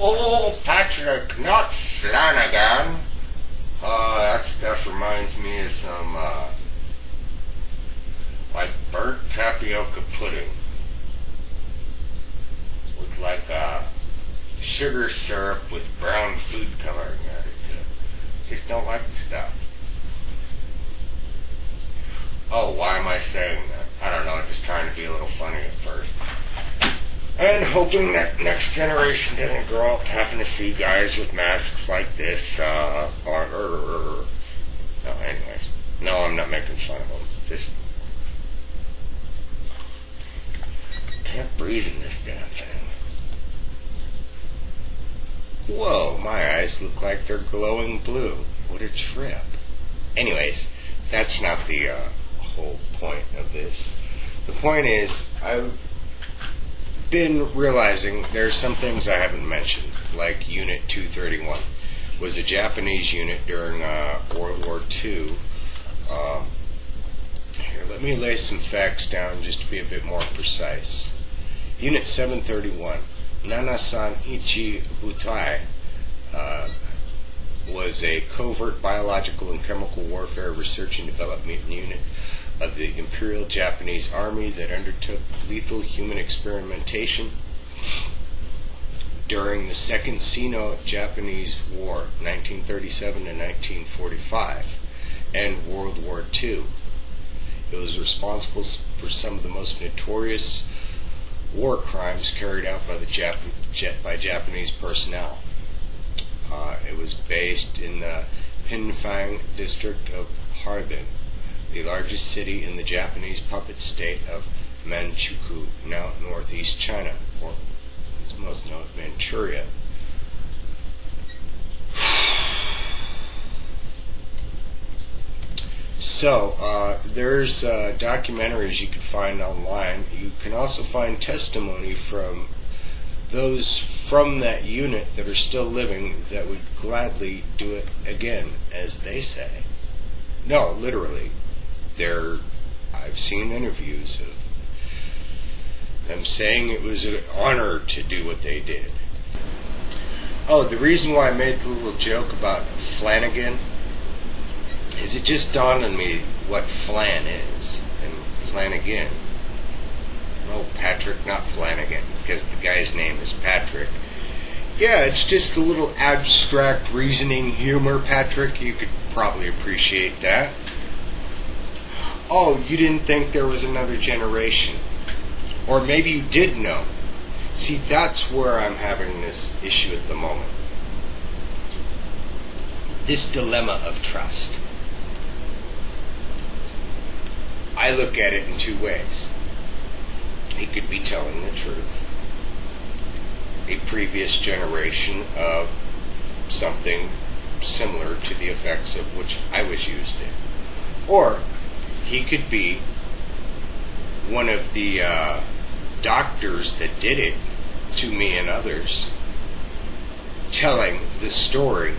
Oh, Patrick, not Flanagan. That stuff reminds me of some, like burnt tapioca pudding. With like sugar syrup with brown food coloring added to it. Just don't like the stuff. Oh, why am I saying that? I don't know, I'm just trying to be a little funny at first. And hoping that next generation doesn't grow up having to see guys with masks like this, No, anyways. No, I'm not making fun of them. Just can't breathe in this damn thing. Whoa, my eyes look like they're glowing blue. What a trip. Anyways, that's not the whole point of this. The point is, I've been realizing there's some things I haven't mentioned, like Unit 231 was a Japanese unit during World War II. Here, let me lay some facts down just to be a bit more precise. Unit 731, Nanasan Ichi Butai, was a covert biological and chemical warfare research and development unit of the Imperial Japanese Army that undertook lethal human experimentation during the Second Sino-Japanese War, 1937 to 1945, and World War II. It was responsible for some of the most notorious war crimes carried out by by Japanese personnel. It was based in the Pinfang district of Harbin, the largest city in the Japanese puppet state of Manchukuo, now northeast China, or it's most known as Manchuria. So, there's documentaries you can find online. You can also find testimony from those from that unit that are still living that would gladly do it again, as they say. No, literally. I've seen interviews of them saying it was an honor to do what they did. Oh, the reason why I made the little joke about Flanagan is it just dawned on me what Flan is, and Flanagan. No, Patrick, not Flanagan, because the guy's name is Patrick. Yeah, it's just a little abstract reasoning humor, Patrick. You could probably appreciate that. Oh, you didn't think there was another generation. Or maybe you did know. See, that's where I'm having this issue at the moment. This dilemma of trust. I look at it in two ways. He could be telling the truth. A previous generation of something similar to the effects of which I was used in. Or he could be one of the doctors that did it to me and others, telling the story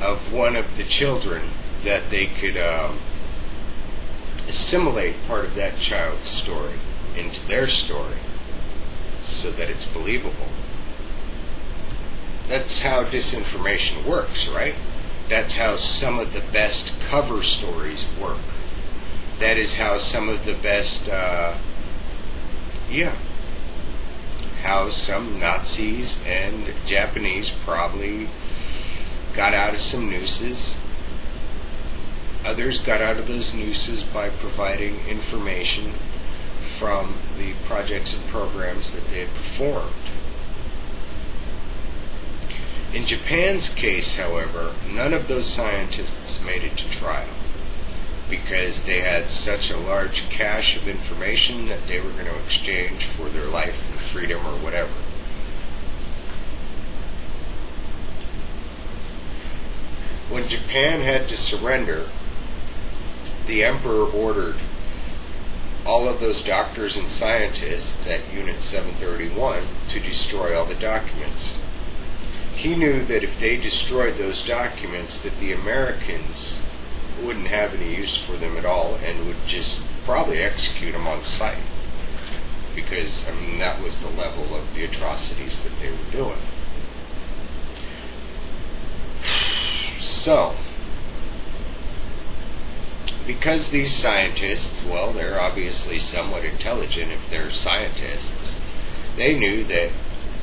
of one of the children that they could assimilate part of that child's story into their story so that it's believable. That's how disinformation works, right? That's how some of the best cover stories work. That is how some of the best, how some Nazis and Japanese probably got out of some nooses. Others got out of those nooses by providing information from the projects and programs that they had performed. In Japan's case, however, none of those scientists made it to trial because they had such a large cache of information that they were going to exchange for their life and freedom or whatever. When Japan had to surrender, the emperor ordered all of those doctors and scientists at Unit 731 to destroy all the documents. He knew that if they destroyed those documents, that the Americans wouldn't have any use for them at all and would just probably execute them on sight. because, I mean, that was the level of the atrocities that they were doing. So, because these scientists, well, they're obviously somewhat intelligent if they're scientists, they knew that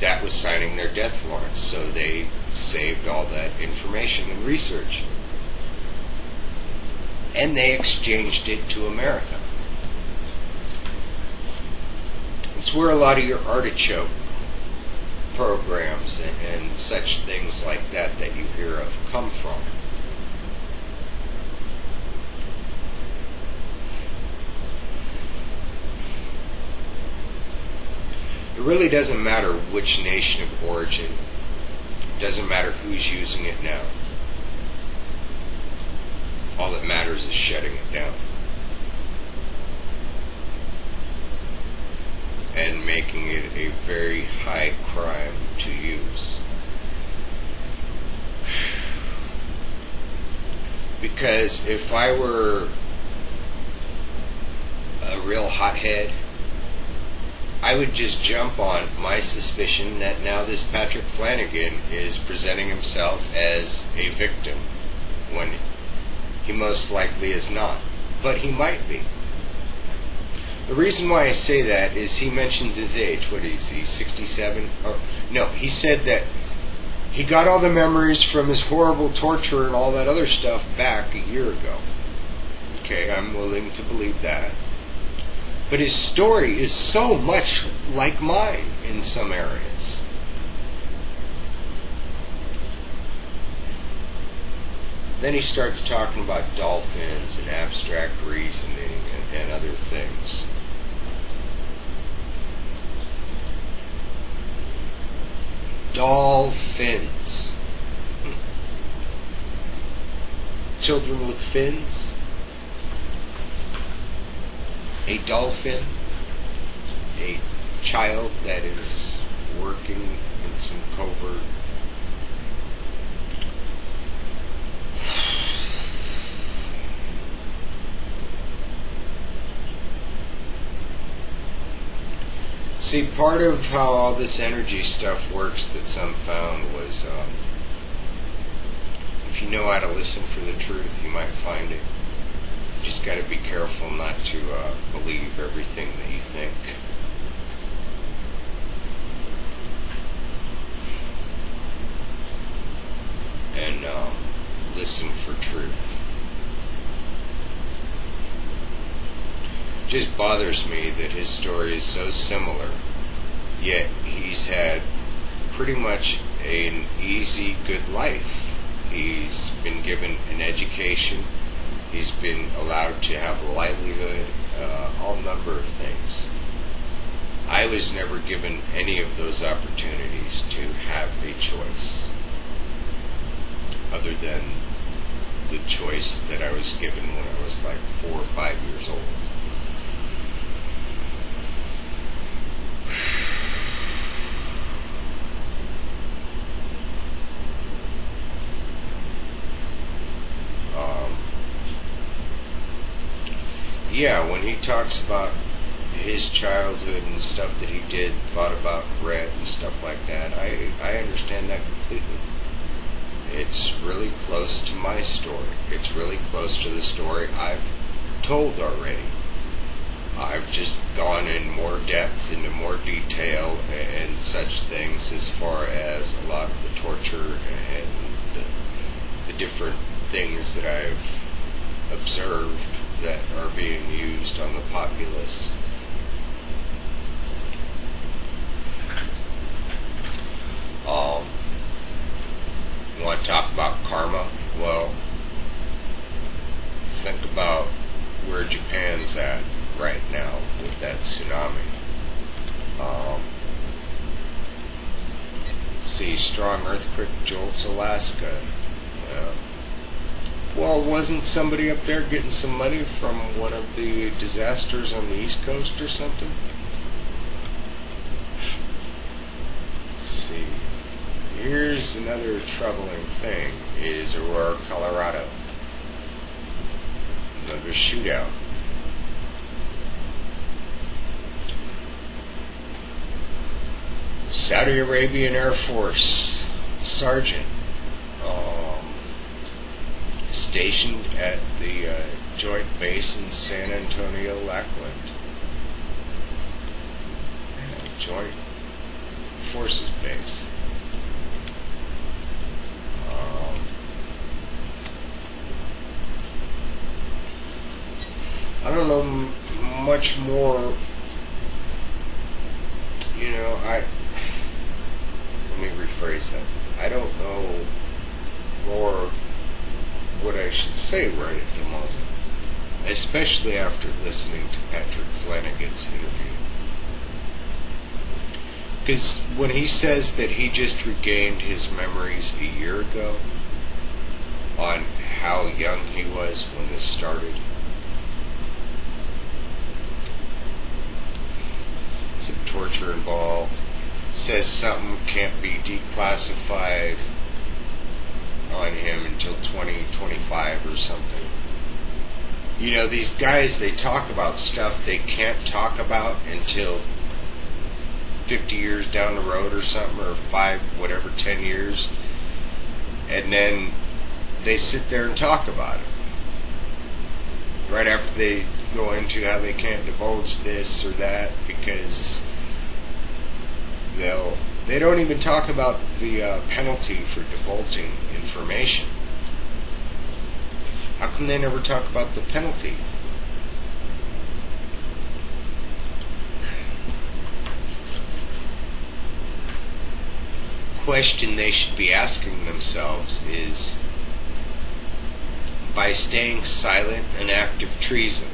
that was signing their death warrants, so they saved all that information and research. And they exchanged it to America. It's where a lot of your artichoke programs and such things like that that you hear of come from. It really doesn't matter which nation of origin. It doesn't matter who's using it now. All that matters is shutting it down. And making it a very high crime to use. Because if I were a real hothead, I would just jump on my suspicion that now this Patrick Flanagan is presenting himself as a victim when he most likely is not. But he might be. The reason why I say that is he mentions his age. What is he, 67? Oh, no, he said that he got all the memories from his horrible torture and all that other stuff back a year ago. Okay, I'm willing to believe that. But his story is so much like mine in some areas. Then he starts talking about dolphins and abstract reasoning and other things. Dolphins. Children with fins. A dolphin. A child that is working in some covert. See, part of how all this energy stuff works that some found was if you know how to listen for the truth, you might find it. You just got to be careful not to believe everything that you think. And listen for truth. It just bothers me that his story is so similar, yet he's had pretty much an easy, good life. He's been given an education, he's been allowed to have a livelihood, all number of things. I was never given any of those opportunities to have a choice, other than the choice that I was given when I was like 4 or 5 years old. Yeah, when he talks about his childhood and stuff that he did, thought about Red and stuff like that, I understand that completely. It's really close to my story. It's really close to the story I've told already. I've just gone in more depth, into more detail, and such things as far as a lot of the torture and the different things that I've observed that are being used on the populace. You want to talk about karma? Well, think about where Japan's at right now with that tsunami. See, strong earthquake jolts Alaska. Well, wasn't somebody up there getting some money from one of the disasters on the East Coast or something? Let's see. Here's another troubling thing, is Aurora, Colorado. Another shootout. Saudi Arabian Air Force sergeant stationed at the Joint Base in San Antonio, Lackland. Joint Forces Base. I don't know much more. Let me rephrase that. I don't know more what I should say right at the moment, especially after listening to Patrick Flanagan's interview. Because when he says that he just regained his memories a year ago on how young he was when this started, some torture involved, says something can't be declassified on him until 2025 or something. These guys, they talk about stuff they can't talk about until 50 years down the road or something, or 10 years, and then they sit there and talk about it right after they go into how they can't divulge this or that, because they don't even talk about the penalty for divulging information. How come they never talk about the penalty? Question they should be asking themselves is, by staying silent, an act of treason,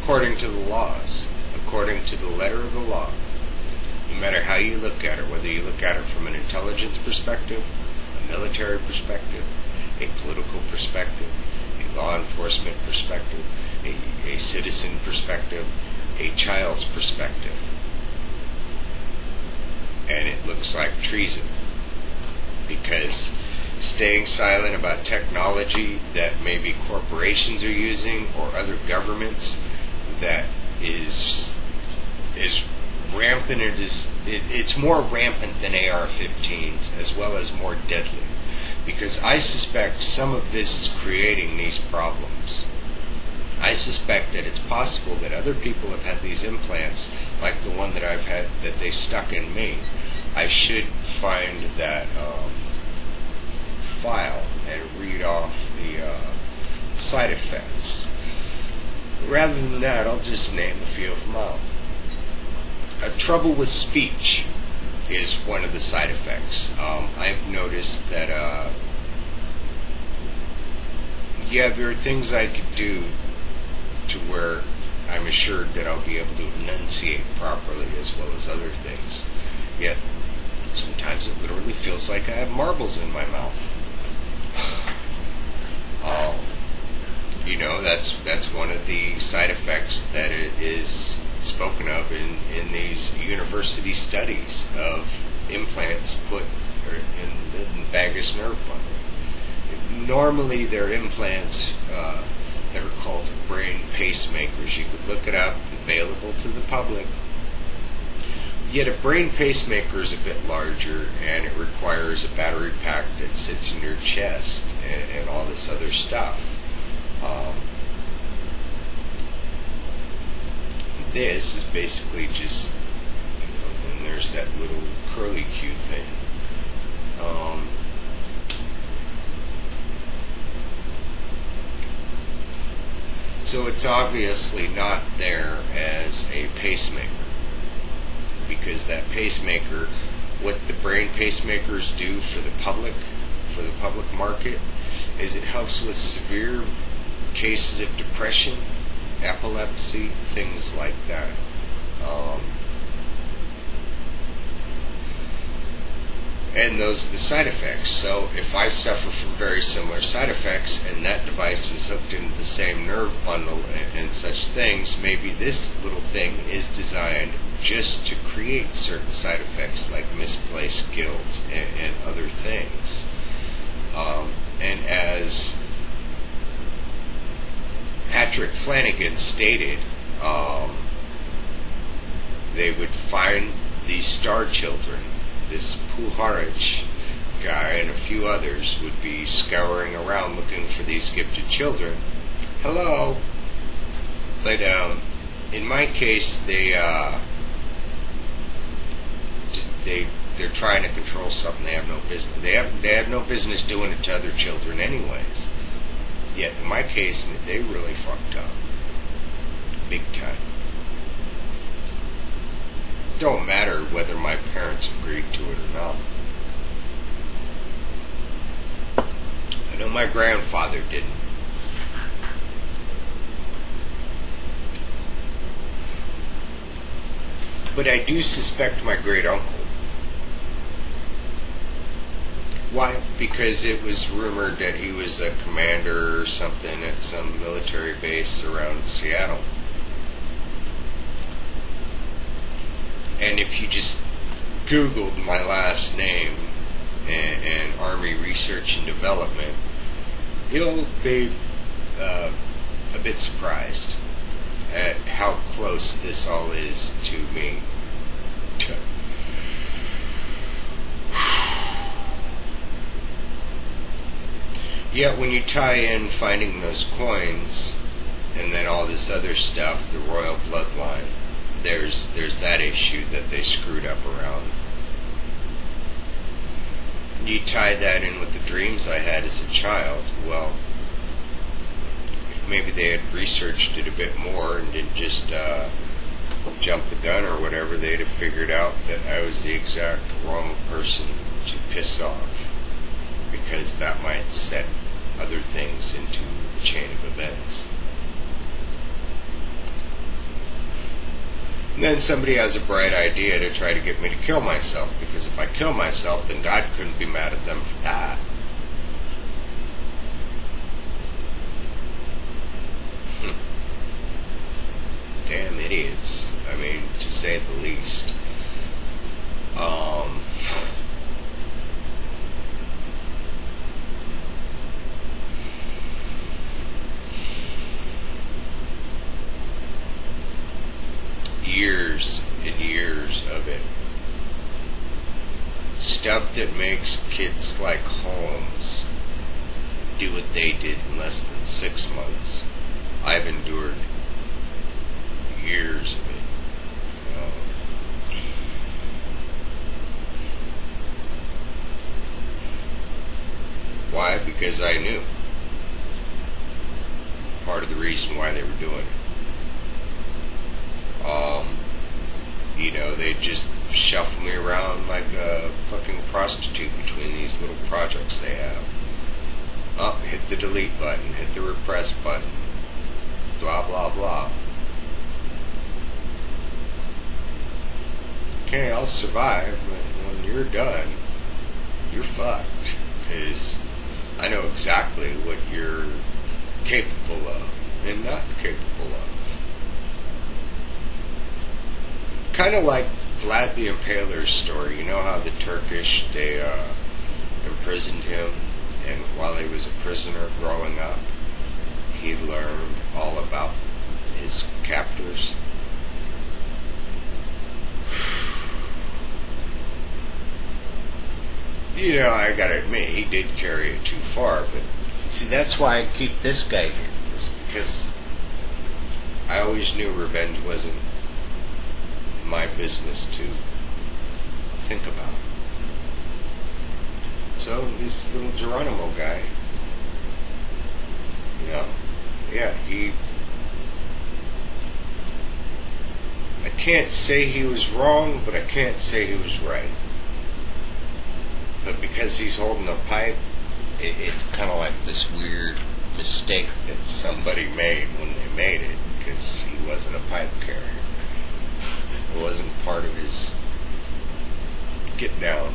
according to the laws, according to the letter of the law, no matter how you look at it, whether you look at it from an intelligence perspective, a military perspective, a political perspective, a law enforcement perspective, a citizen perspective, a child's perspective. And it looks like treason, because staying silent about technology that maybe corporations are using or other governments that is rampant. It's more rampant than AR-15s, as well as more deadly, because I suspect some of this is creating these problems. I suspect that it's possible that other people have had these implants, like the one that I've had, that they stuck in me. I should find that file and read off the side effects. Rather than that, I'll just name a few of them out. Trouble with speech is one of the side effects. I've noticed that, there are things I could do to where I'm assured that I'll be able to enunciate properly, as well as other things. Yet, sometimes it literally feels like I have marbles in my mouth. That's one of the side effects that it is spoken of in these university studies of implants put in the vagus nerve bundle. Normally they're implants that are called brain pacemakers. You could look it up, available to the public. Yet a brain pacemaker is a bit larger, and it requires a battery pack that sits in your chest and all this other stuff. This is basically just, and there's that little curly Q thing. So it's obviously not there as a pacemaker, because that pacemaker, what the brain pacemakers do for the public market, is it helps with severe cases of depression, epilepsy, things like that. And those are the side effects. So if I suffer from very similar side effects, and that device is hooked into the same nerve bundle and such things, maybe this little thing is designed just to create certain side effects like misplaced guilt and other things. And as Patrick Flanagan stated, they would find these star children. This Puharich guy and a few others would be scouring around looking for these gifted children. Hello. But in my case, they're trying to control something they have no business. They have no business doing it to other children, anyways. Yet in my case, they really fucked up, big time. Don't matter whether my parents agreed to it or not. I know my grandfather didn't. But I do suspect my great uncle. Why? Because it was rumored that he was a commander or something at some military base around Seattle. And if you just Googled my last name and Army Research and Development, you'll be a bit surprised at how close this all is to me. Yet when you tie in finding those coins and then all this other stuff, the royal bloodline, there's that issue that they screwed up around. You tie that in with the dreams I had as a child, well, if maybe they had researched it a bit more and didn't just jump the gun or whatever, they'd have figured out that I was the exact wrong person to piss off, because that might set other things into the chain of events. And then somebody has a bright idea to try to get me to kill myself, because if I kill myself, then God couldn't be mad at them for that. Damn idiots. I mean, to say the least. Years and years of it. Stuff that makes kids like Holmes do what they did in less than 6 months. I've endured years of it. Why? Because I knew. Part of the reason why they were doing it. They'd just shuffle me around like a fucking prostitute between these little projects they have. Oh, hit the delete button, hit the repress button, blah, blah, blah. Okay, I'll survive, but when you're done, you're fucked. Because I know exactly what you're capable of and not capable of. Kind of like Vlad the Impaler's story. You know how the Turkish, they imprisoned him, and while he was a prisoner growing up, he learned all about his captors. I gotta admit, he did carry it too far, but see, that's why I keep this guy here. It's because I always knew revenge wasn't my business to think about. So this little Geronimo guy, I can't say he was wrong, but I can't say he was right. But because he's holding a pipe, it's kind of like this weird mistake that somebody made when they made it, because he wasn't a pipe carrier. It wasn't part of his get down.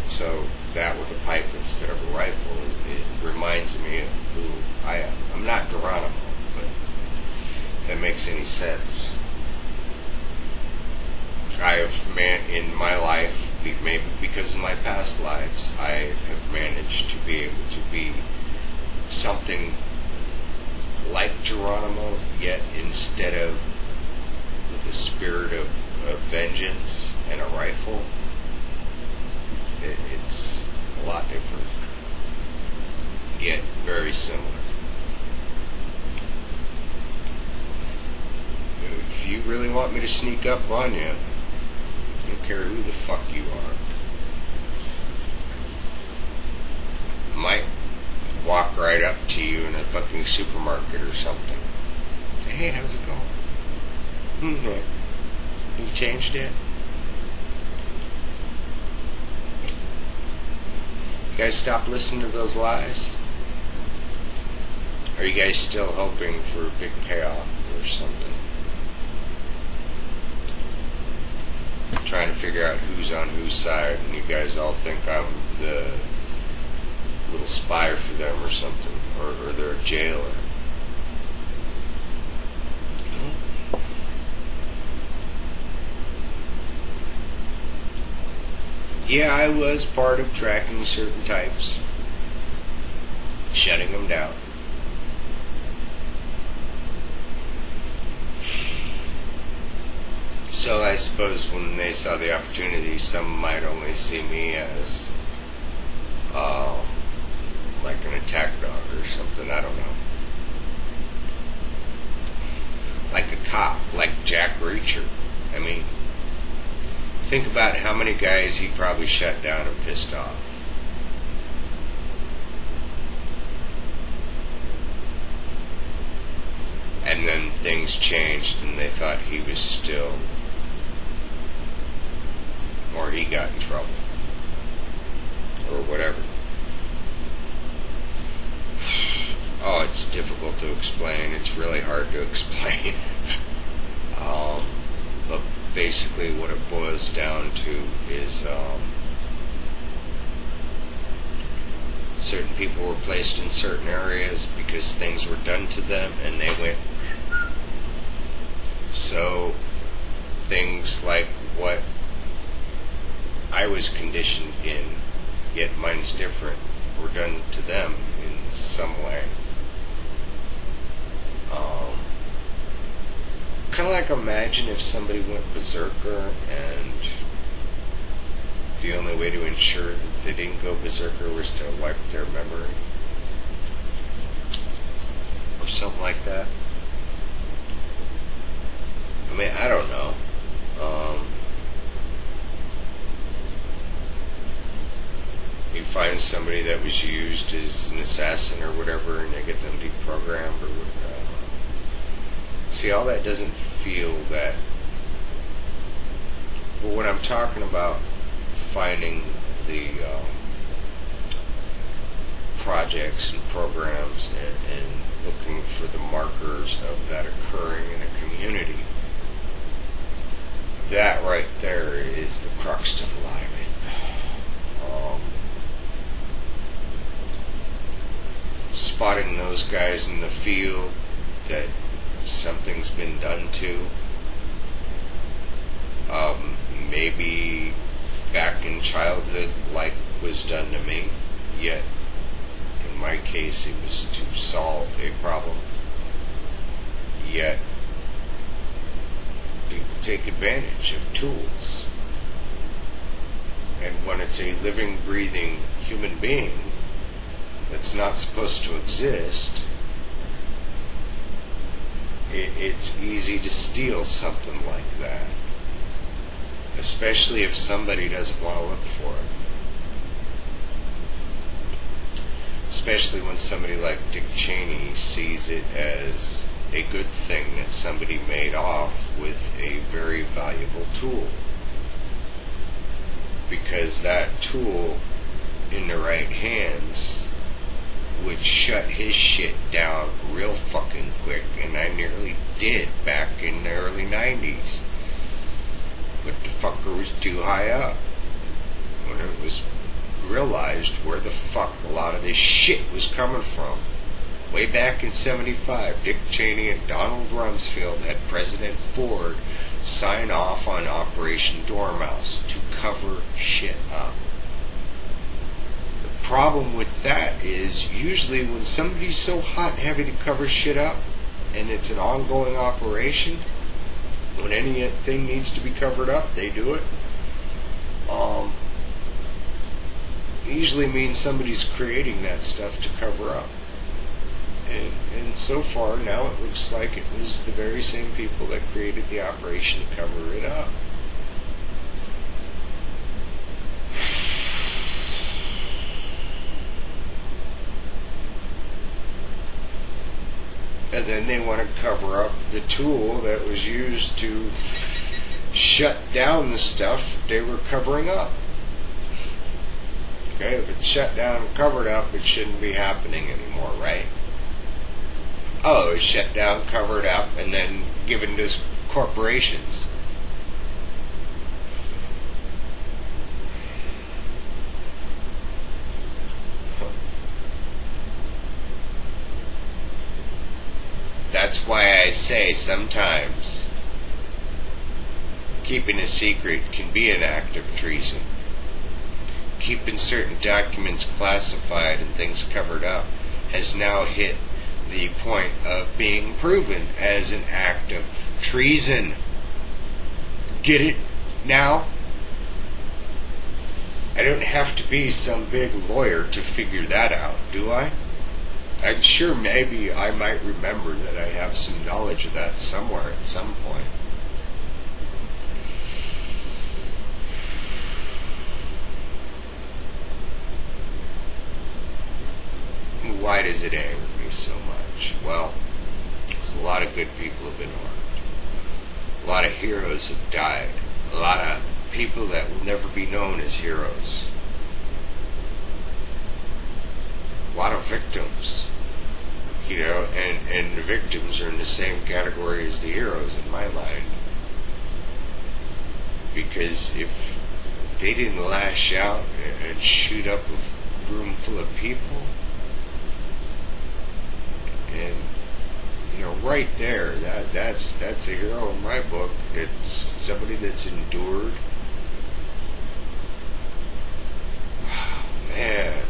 So that with a pipe instead of a rifle, it reminds me of who I am. I'm not Geronimo, but if that makes any sense. I have in my life, maybe because of my past lives, I have managed to be able to be something like Geronimo, yet instead of intelligence and a rifle, it's a lot different, yet very similar. If you really want me to sneak up on you, I don't care who the fuck you are. I might walk right up to you in a fucking supermarket or something. Say, hey, how's it going? You changed it? You guys stop listening to those lies? Are you guys still hoping for a big payoff or something? Trying to figure out who's on whose side, and you guys all think I'm the little spy for them or something, or they're a jailer. Yeah, I was part of tracking certain types, shutting them down. So I suppose when they saw the opportunity, some might only see me as like an attack dog or something, I don't know. Like a cop, like Jack Reacher. I mean, think about how many guys he probably shut down and pissed off. And then things changed and they thought he was still, or he got in trouble, or whatever. Oh, it's difficult to explain. It's really hard to explain. But basically what it boils down to is certain people were placed in certain areas because things were done to them and they went. So things like what I was conditioned in, yet mine's different, were done to them in some way. Kind of like imagine if somebody went berserker and the only way to ensure that they didn't go berserker was to wipe their memory. Or something like that. I mean, I don't know. You find somebody that was used as an assassin or whatever and they get them deprogrammed or whatever. See, all that doesn't feel that. But when I'm talking about finding the projects and programs and looking for the markers of that occurring in a community, that right there is the crux to the lie. Spotting those guys in the field that something's been done to, maybe back in childhood like was done to me, yet in my case it was to solve a problem, yet people take advantage of tools, and when it's a living, breathing human being that's not supposed to exist, it's easy to steal something like that, especially if somebody doesn't want to look for it. Especially when somebody like Dick Cheney sees it as a good thing that somebody made off with a very valuable tool. Because that tool, in the right hands, would shut his shit down real fucking quick, and I nearly did back in the early 90s. But the fucker was too high up. When it was realized where the fuck a lot of this shit was coming from. Way back in 75, Dick Cheney and Donald Rumsfeld had President Ford sign off on Operation Dormouse to cover shit up. The problem with that is usually when somebody's so hot and heavy to cover shit up and it's an ongoing operation, when anything needs to be covered up, they do it. Usually means somebody's creating that stuff to cover up. And so far, now it looks like it was the very same people that created the operation to cover it up. And then they want to cover up the tool that was used to shut down the stuff they were covering up. Okay, if it's shut down and covered up, it shouldn't be happening anymore, right? Oh, it's shut down, covered up, and then given to corporations. That's why I say sometimes keeping a secret can be an act of treason. Keeping certain documents classified and things covered up has now hit the point of being proven as an act of treason. Get it now? I don't have to be some big lawyer to figure that out, do I? I'm sure maybe I might remember that I have some knowledge of that somewhere at some point. Why does it anger me so much? Well, because a lot of good people have been harmed. A lot of heroes have died. A lot of people that will never be known as heroes. A lot of victims. You know, and the victims are in the same category as the heroes in my mind. Because if they didn't lash out and shoot up a room full of people, and you know, right there, that's a hero in my book. It's somebody that's endured. Wow, man.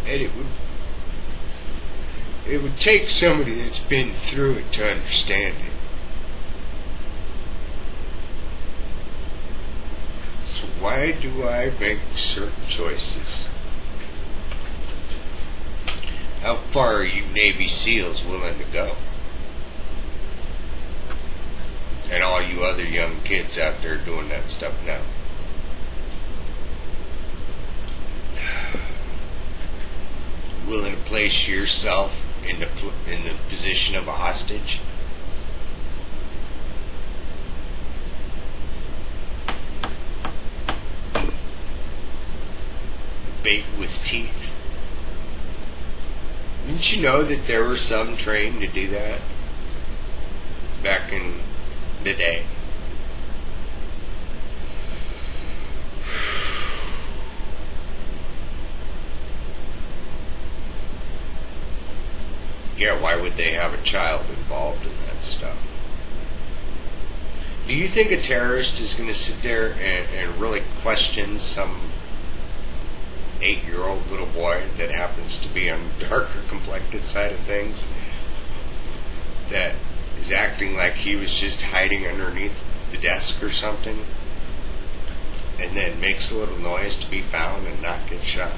And it would take somebody that's been through it to understand it. So why do I make certain choices? How far are you Navy SEALs willing to go? And all you other young kids out there doing that stuff now. Willing to place yourself in the position of a hostage? Bait with teeth? Didn't you know that there were some trained to do that back in the day? Yeah, why would they have a child involved in that stuff? Do you think a terrorist is going to sit there and really question some 8-year-old little boy that happens to be on the darker complected side of things, that is acting like he was just hiding underneath the desk or something, and then makes a little noise to be found and not get shot?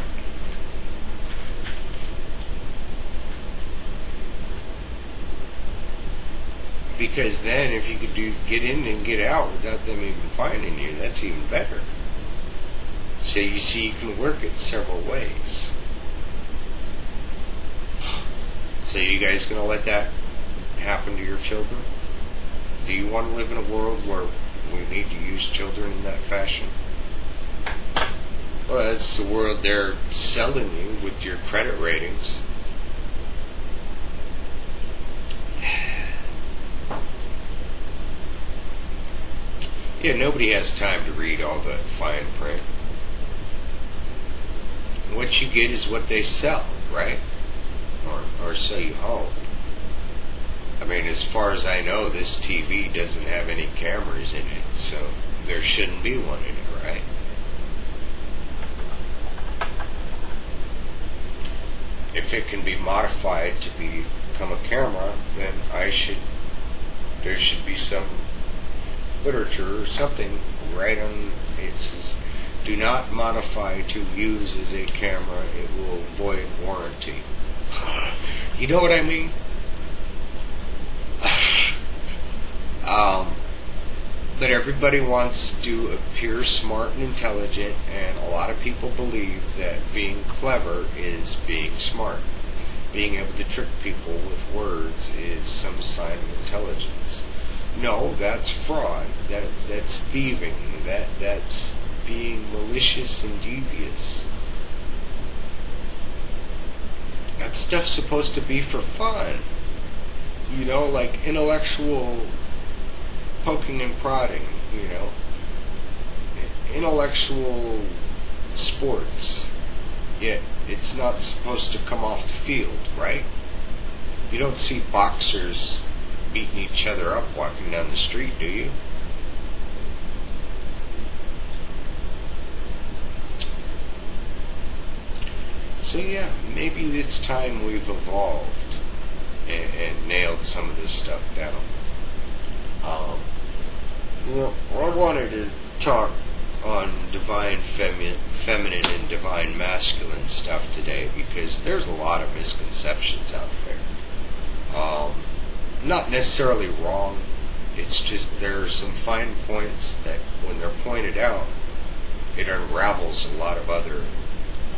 Because then if you could get in and get out without them even finding you, that's even better. So you see, you can work it several ways. So you guys going to let that happen to your children? Do you want to live in a world where we need to use children in that fashion? Well, that's the world they're selling you with your credit ratings. Yeah, nobody has time to read all the fine print. What you get is what they sell, right? Or so you hope. I mean, as far as I know, this TV doesn't have any cameras in it, so there shouldn't be one in it, right? If it can be modified to become a camera, then I should there should be some literature or something right on it says, do not modify to use as a camera, it will void warranty. You know what I mean? But everybody wants to appear smart and intelligent, and a lot of people believe that being clever is being smart. Being able to trick people with words is some sign of intelligence. No, that's fraud. That's thieving. That's being malicious and devious. That stuff's supposed to be for fun. You know, like intellectual poking and prodding, you know. Intellectual sports. Yet it's not supposed to come off the field, right? You don't see boxers beating each other up walking down the street, do you? So yeah, maybe it's time we've evolved and nailed some of this stuff down. Well, I wanted to talk on divine feminine and divine masculine stuff today because there's a lot of misconceptions out there. Not necessarily wrong, it's just there are some fine points that when they're pointed out, it unravels a lot of other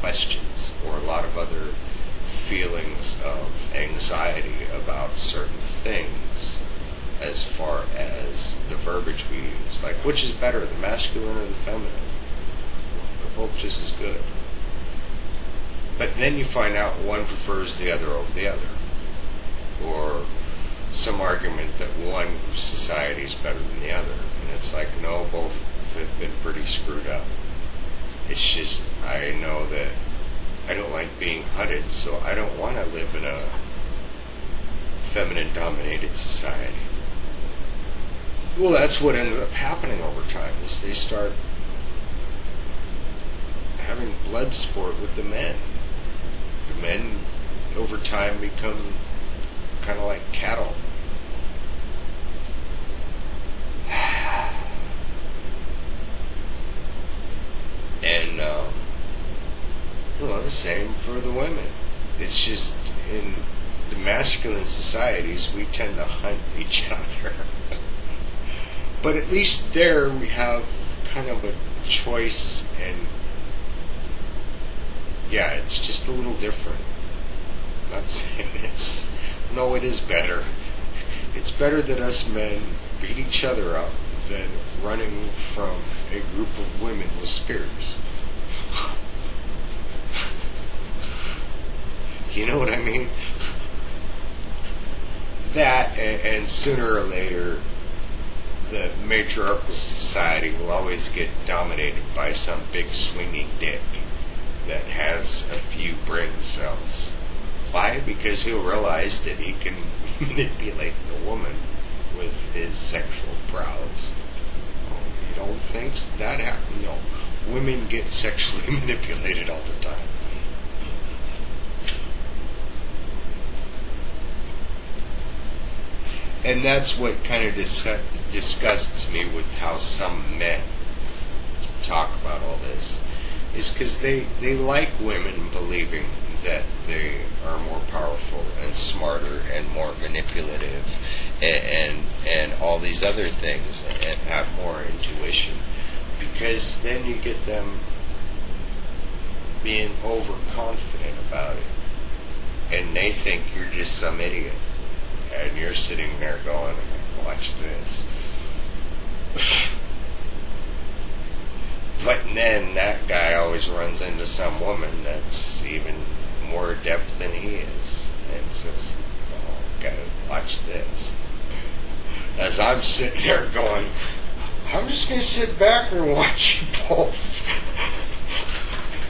questions or a lot of other feelings of anxiety about certain things as far as the verbiage we use. Like, which is better, the masculine or the feminine? They're both just as good. But then you find out one prefers the other over the other. Or some argument that one society is better than the other. And it's like, no, both have been pretty screwed up. It's just, I know that I don't like being hunted, so I don't want to live in a feminine-dominated society. Well, that's what ends up happening over time, is they start having blood sport with the men. The men, over time, become kind of like cattle. And, the same for the women. It's just, in the masculine societies, we tend to hunt each other. But at least there we have kind of a choice, and yeah, it's just a little different. I'm not saying it's, no, it is better. It's better that us men beat each other up than running from a group of women with spears. You know what I mean? That, and sooner or later, the matriarchal society will always get dominated by some big swinging dick that has a few brain cells. Why? Because he'll realize that he can manipulate the woman with his sexual prowess. Oh, you don't think that happens? No. Women get sexually manipulated all the time. And that's what kind of disgusts me with how some men talk about all this, is because they like women believing that they are more powerful and smarter and more manipulative and all these other things, and have more intuition, because then you get them being overconfident about it, and they think you're just some idiot. And you're sitting there going, watch this. But then that guy always runs into some woman that's even more adept than he is, and says, oh, gotta watch this. As I'm sitting there going, I'm just going to sit back and watch you both.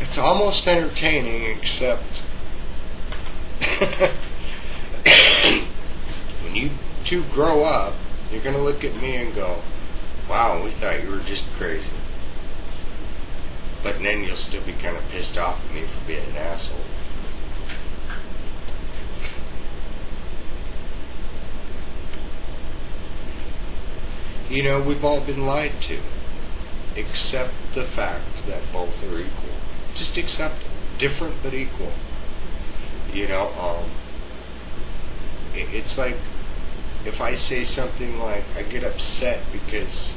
It's almost entertaining, except when you two grow up, you're going to look at me and go, wow, we thought you were just crazy. But then you'll still be kind of pissed off at me for being an asshole. we've all been lied to. Accept the fact that both are equal. Just accept it. Different but equal. It's like if I say something like I get upset because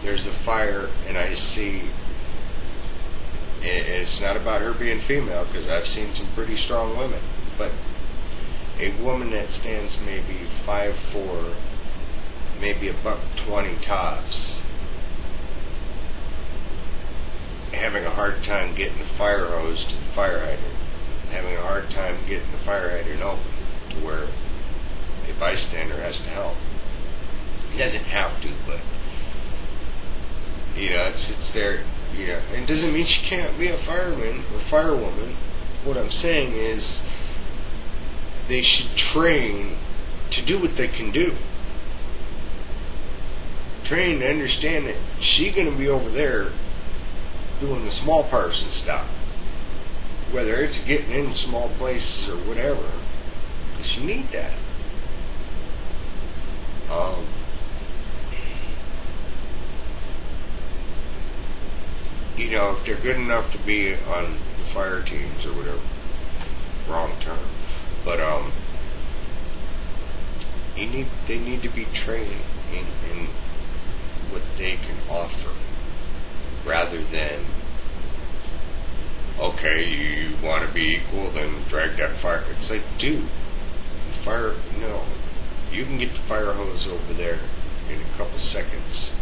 there's a fire and I see, it's not about her being female because I've seen some pretty strong women, but a woman that stands maybe 5'4", maybe $120 tops, having a hard time getting a fire hose to the fire hydrant, having a hard time getting the fire hydrant open to where a bystander has to help. He doesn't have to, but it's there. And it doesn't mean she can't be a fireman or firewoman. What I'm saying is they should train to do what they can do. Train to understand that she's going to be over there doing the small parts and stuff, whether it's getting in small places or whatever, because you need that. If they're good enough to be on the fire teams or whatever, wrong term, but they need to be trained in what they can offer, rather than, okay, you want to be equal, then drag that fire. It's like, dude, you can get the fire hose over there in a couple seconds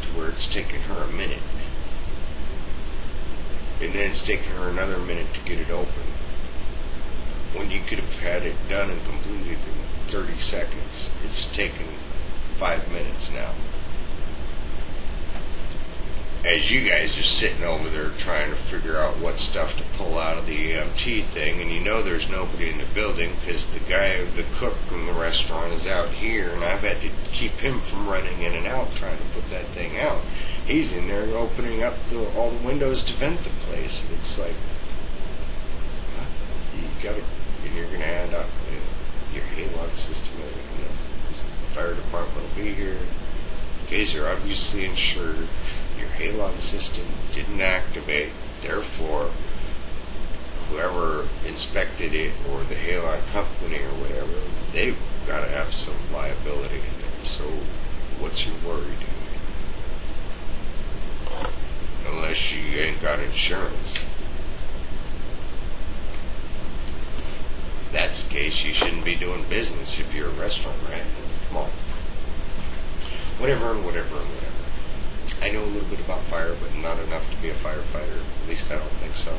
to where it's taking her a minute. And then it's taking her another minute to get it open, when you could have had it done and completed in 30 seconds. It's taken 5 minutes now. As you guys are sitting over there trying to figure out what stuff to pull out of the EMT thing, and there's nobody in the building because the cook from the restaurant is out here, and I've had to keep him from running in and out trying to put that thing out. He's in there opening up all the windows to vent the place. It's like, and you're going to add up your halon system isn't going to, the fire department will be here. You guys are obviously insured. Your halon system didn't activate, therefore whoever inspected it, or the halon company or whatever, they've got to have some liability in it. So what's your worry, dude? Unless you ain't got insurance. If that's the case, you shouldn't be doing business if you're a restaurant, right? Come on. Whatever. I know a little bit about fire, but not enough to be a firefighter. At least I don't think so.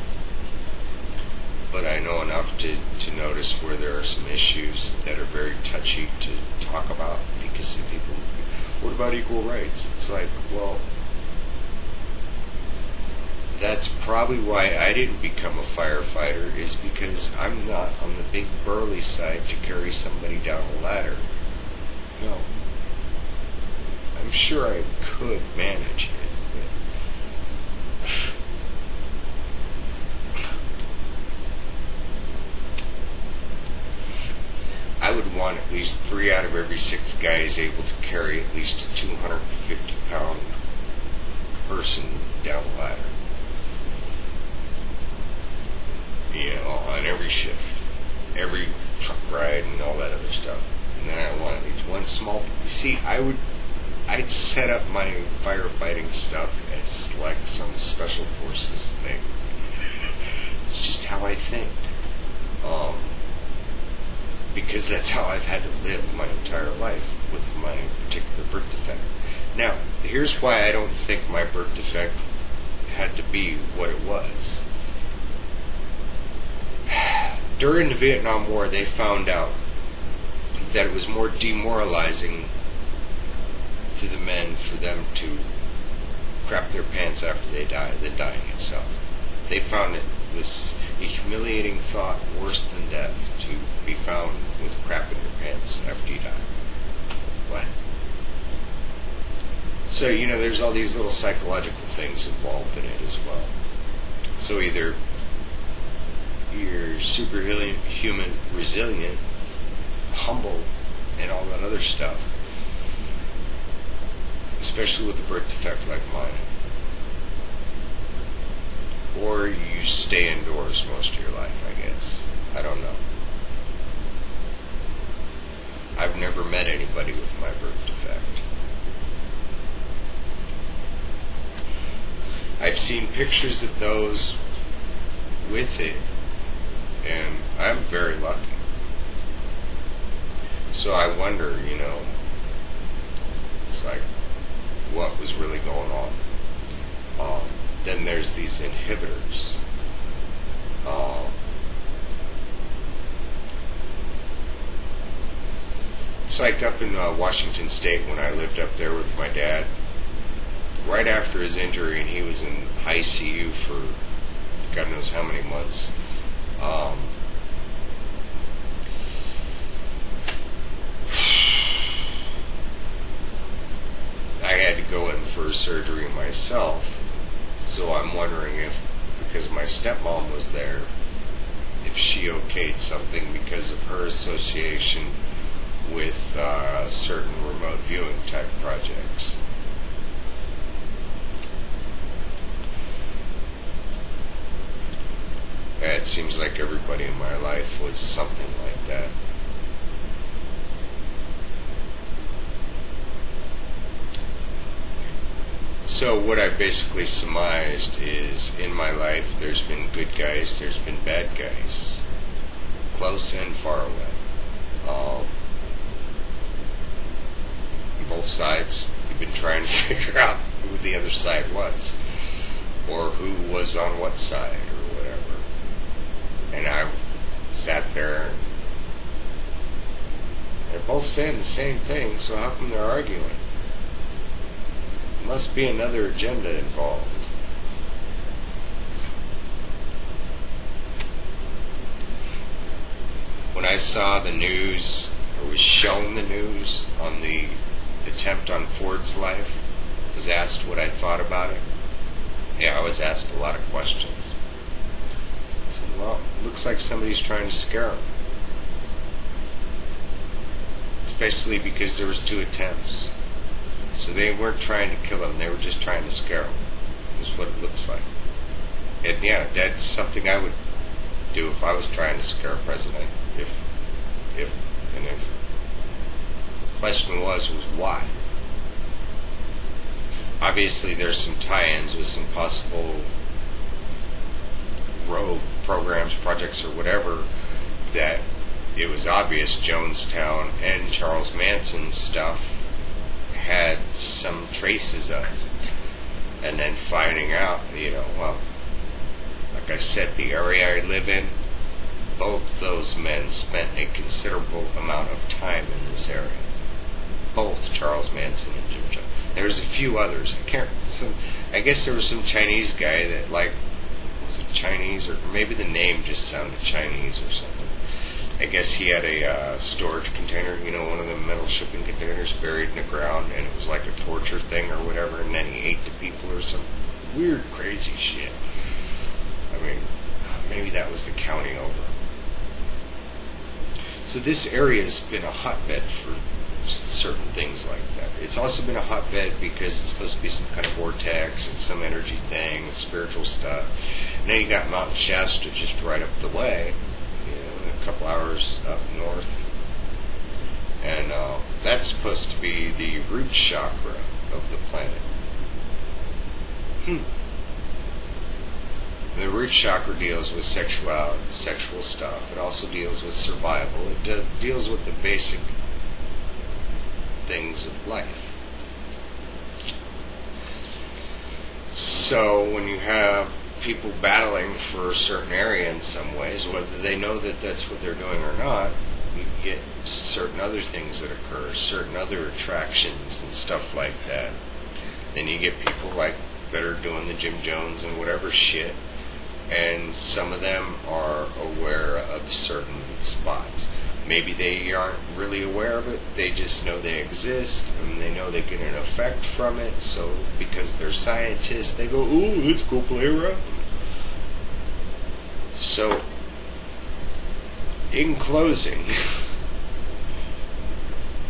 But I know enough to notice where there are some issues that are very touchy to talk about, because some people, what about equal rights? It's like, well, that's probably why I didn't become a firefighter, is because I'm not on the big burly side to carry somebody down a ladder. No. I'm sure I could manage it. I would want at least 3 out of every 6 guys able to carry at least a 250-pound person down a ladder. On every shift, every truck ride and all that other stuff. And then I want at least one small, I'd set up my firefighting stuff as like some special forces thing. It's just how I think. Because that's how I've had to live my entire life, with my particular birth defect. Now, here's why I don't think my birth defect had to be what it was. During the Vietnam War, they found out that it was more demoralizing to the men for them to crap their pants after they die than dying itself. They found it was a humiliating thought, worse than death, to be found with crap in your pants after you die. What? So, there's all these little psychological things involved in it as well. So either you're superhuman, resilient, humble, and all that other stuff, especially with a birth defect like mine. Or you stay indoors most of your life, I guess. I don't know. I've never met anybody with my birth defect. I've seen pictures of those with it, and I'm very lucky. So I wonder, it's like, what was really going on? Then there's these inhibitors. It's like up in Washington State when I lived up there with my dad. Right after his injury, and he was in ICU for God knows how many months. I had to go in for surgery myself, so I'm wondering if, because my stepmom was there, if she okayed something because of her association with certain remote viewing type projects. It seems like everybody in my life was something like that. So what I basically surmised is, in my life, there's been good guys, there's been bad guys, close and far away. Both sides, you've been trying to figure out who the other side was, or who was on what side, or whatever. And I sat there, and they're both saying the same thing, so how come they're arguing? There must be another agenda involved. When I saw the news, or was shown the news on the attempt on Ford's life, was asked what I thought about it. Yeah, I was asked a lot of questions. I said, well, it looks like somebody's trying to scare him. Especially because there was 2 attempts. So they weren't trying to kill him, they were just trying to scare him. That's what it looks like. And yeah, that's something I would do if I was trying to scare a president. If the question was why. Obviously there's some tie-ins with some possible rogue programs, projects, or whatever, that it was obvious Jonestown and Charles Manson's stuff had some traces of. And then finding out, well, like I said, the area I live in, both those men spent a considerable amount of time in this area. Both Charles Manson and Jim Jones. There's a few others. I guess there was some Chinese guy that, was it Chinese, or maybe the name just sounded Chinese or something. I guess he had a storage container, one of the metal shipping containers buried in the ground, and it was like a torture thing or whatever, and then he ate the people or some weird, crazy shit. I mean, maybe that was the county over. So this area's been a hotbed for certain things like that. It's also been a hotbed because it's supposed to be some kind of vortex and some energy thing, spiritual stuff. And then you got Mount Shasta just right up the way, a couple hours up north. And that's supposed to be the root chakra of the planet. The root chakra deals with sexuality, sexual stuff. It also deals with survival. It deals with the basic things of life. So when you have people battling for a certain area in some ways, whether they know that that's what they're doing or not, you get certain other things that occur, certain other attractions and stuff like that. Then you get people that are doing the Jim Jones and whatever shit, and some of them are aware of certain spots. Maybe they aren't really aware of it, they just know they exist, and they know they get an effect from it, so because they're scientists, they go, ooh, let's go play around. So, in closing,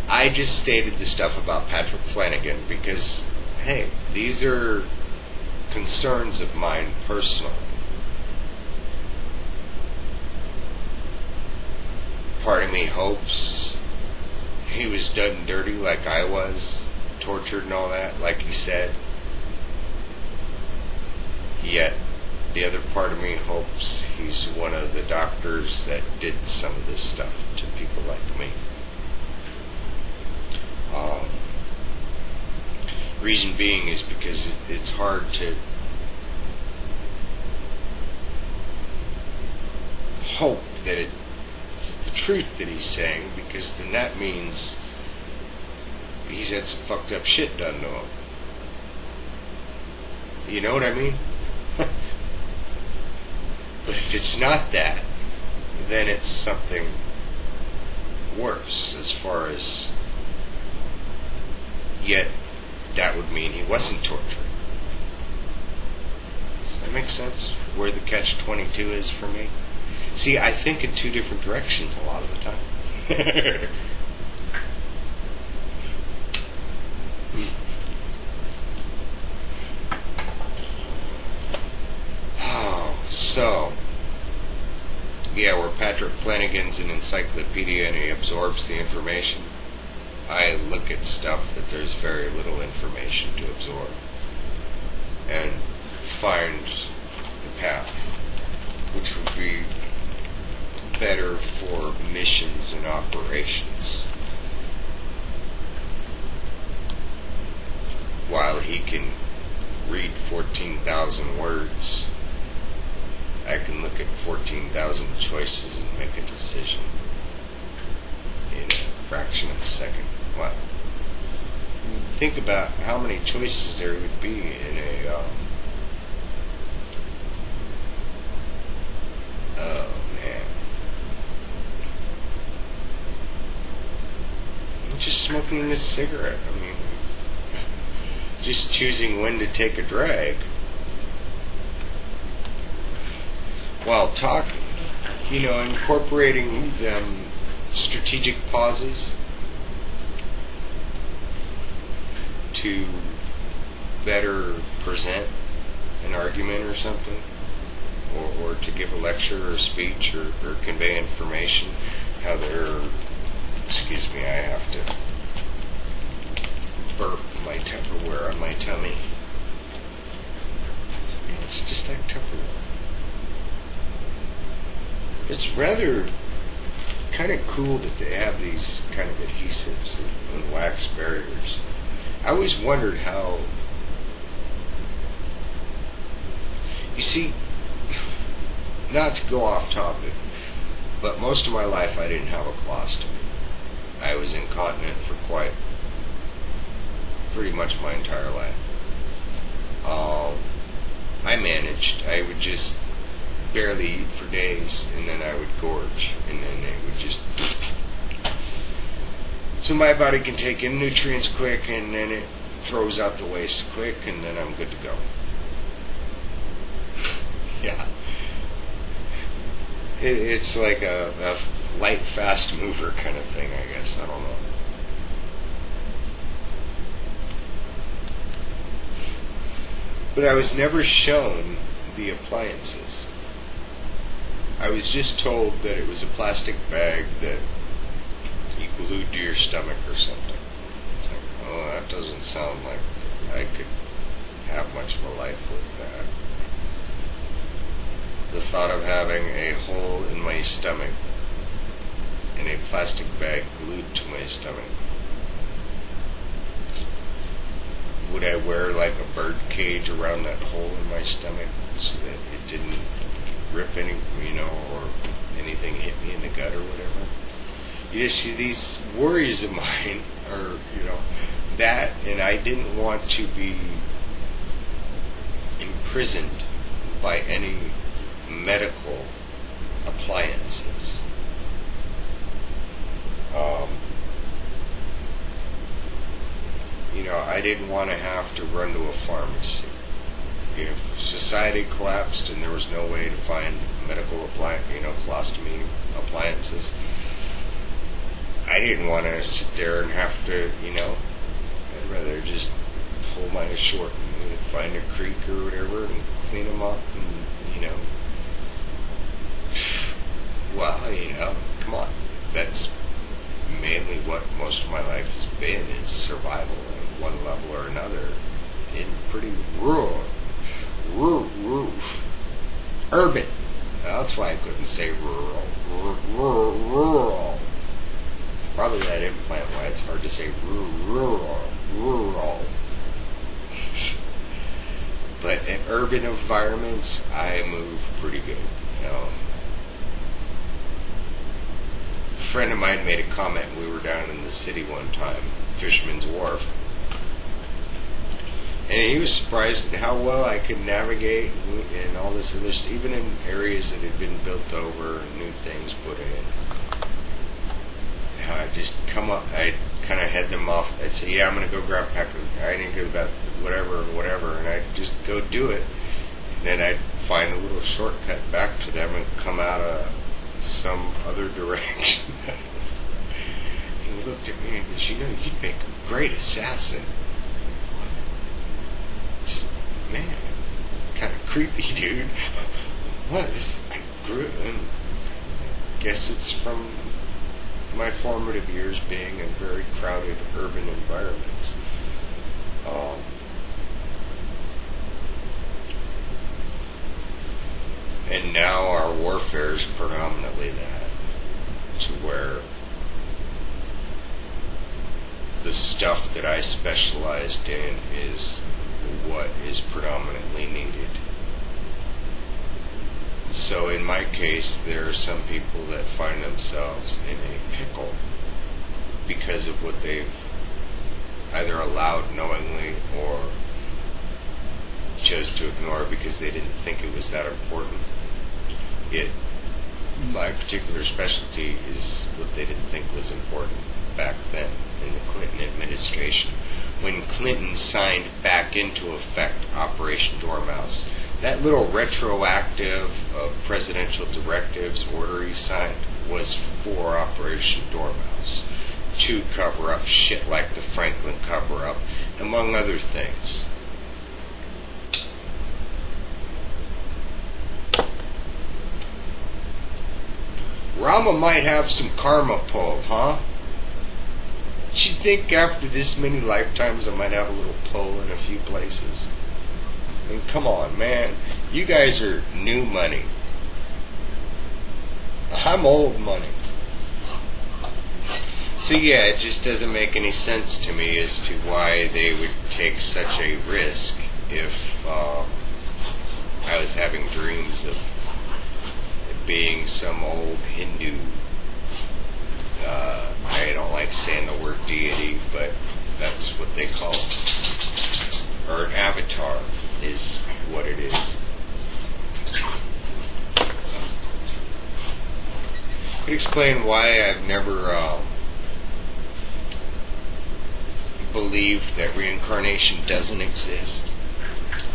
I just stated the stuff about Patrick Flanagan because, hey, these are concerns of mine personal. Part of me hopes he was done dirty like I was, tortured and all that, like he said. Yet, the other part of me hopes he's one of the doctors that did some of this stuff to people like me. Reason being is because it's hard to hope that it's the truth that he's saying, because then that means he's had some fucked up shit done to him. You know what I mean? But if it's not that, then it's something worse as far as, yet that would mean he wasn't tortured. Does that make sense? Where the catch-22 is for me? See, I think in two different directions a lot of the time. So, yeah, where Patrick Flanagan's an encyclopedia and he absorbs the information, I look at stuff that there's very little information to absorb and find the path, which would be better for missions and operations. While he can read 14,000 words, I can look at 14,000 choices and make a decision in a fraction of a second. Wow. Think about how many choices there would be in a oh man. I'm just smoking this cigarette. I mean, just choosing when to take a drag while talking, incorporating them strategic pauses to better present an argument or something, or to give a lecture or a speech or convey information. How they're, excuse me, I have to burp my Tupperware on my tummy. Yeah, it's just like Tupperware. It's rather kind of cool that they have these kind of adhesives and wax barriers. I always wondered how, you see, not to go off topic, but most of my life I didn't have a colostomy. I was incontinent for pretty much my entire life. I managed. I would just barely eat for days, and then I would gorge, and then it would just... So my body can take in nutrients quick, and then it throws out the waste quick, and then I'm good to go. Yeah. It's like a light, fast mover kind of thing, I guess. I don't know. But I was never shown the appliances. I was just told that it was a plastic bag that you glued to your stomach or something. It's like, oh, that doesn't sound like I could have much of a life with that. The thought of having a hole in my stomach and a plastic bag glued to my stomach. Would I wear like a bird cage around that hole in my stomach so that it didn't rip any, or anything hit me in the gut or whatever? You see, these worries of mine are, that, and I didn't want to be imprisoned by any medical appliances. I didn't want to have to run to a pharmacy. If society collapsed and there was no way to find medical colostomy appliances, I didn't want to sit there and have to, I'd rather just pull my short and find a creek or whatever and clean them up and, well, come on. That's mainly what most of my life has been, is survival at one level or another in pretty urban. That's why I couldn't say rural. Rural. Probably that implant why it's hard to say rural. But in urban environments, I move pretty good. A friend of mine made a comment. We were down in the city one time, Fisherman's Wharf, and he was surprised at how well I could navigate and all this other stuff, even in areas that had been built over and new things put in. I'd just come up, I'd kind of head them off. I'd say, yeah, I'm going to go grab a pack of, I need to go about whatever, and I'd just go do it. And then I'd find a little shortcut back to them and come out of some other direction. He looked at me and goes, you'd make a great assassin. Just, man, kind of creepy, dude. I grew, and guess it's from my formative years being in very crowded urban environments. And now our warfare is predominantly that, to where the stuff that I specialized in is what is predominantly needed. So in my case, there are some people that find themselves in a pickle because of what they've either allowed knowingly or chose to ignore because they didn't think it was that important. Yet my particular specialty is what they didn't think was important back then in the Clinton administration. When Clinton signed back into effect Operation Dormouse, that little retroactive presidential directives order he signed was for Operation Dormouse, to cover up shit like the Franklin cover-up, among other things. Rama might have some karma pull, huh? Do you think after this many lifetimes I might have a little pull in a few places? I mean, come on, man. You guys are new money. I'm old money. So yeah, it just doesn't make any sense to me as to why they would take such a risk if I was having dreams of being some old Hindu, I don't like saying the word deity, but that's what they call it. Or an avatar is what it is. Could explain why I've never believed that reincarnation doesn't exist,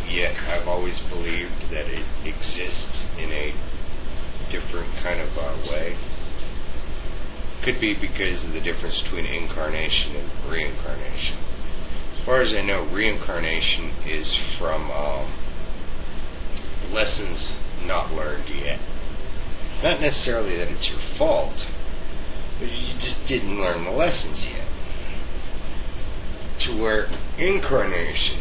yet I've always believed that it exists in a different kind of way. Could be because of the difference between incarnation and reincarnation. As far as I know, reincarnation is from lessons not learned yet. Not necessarily that it's your fault, but you just didn't learn the lessons yet. To where incarnation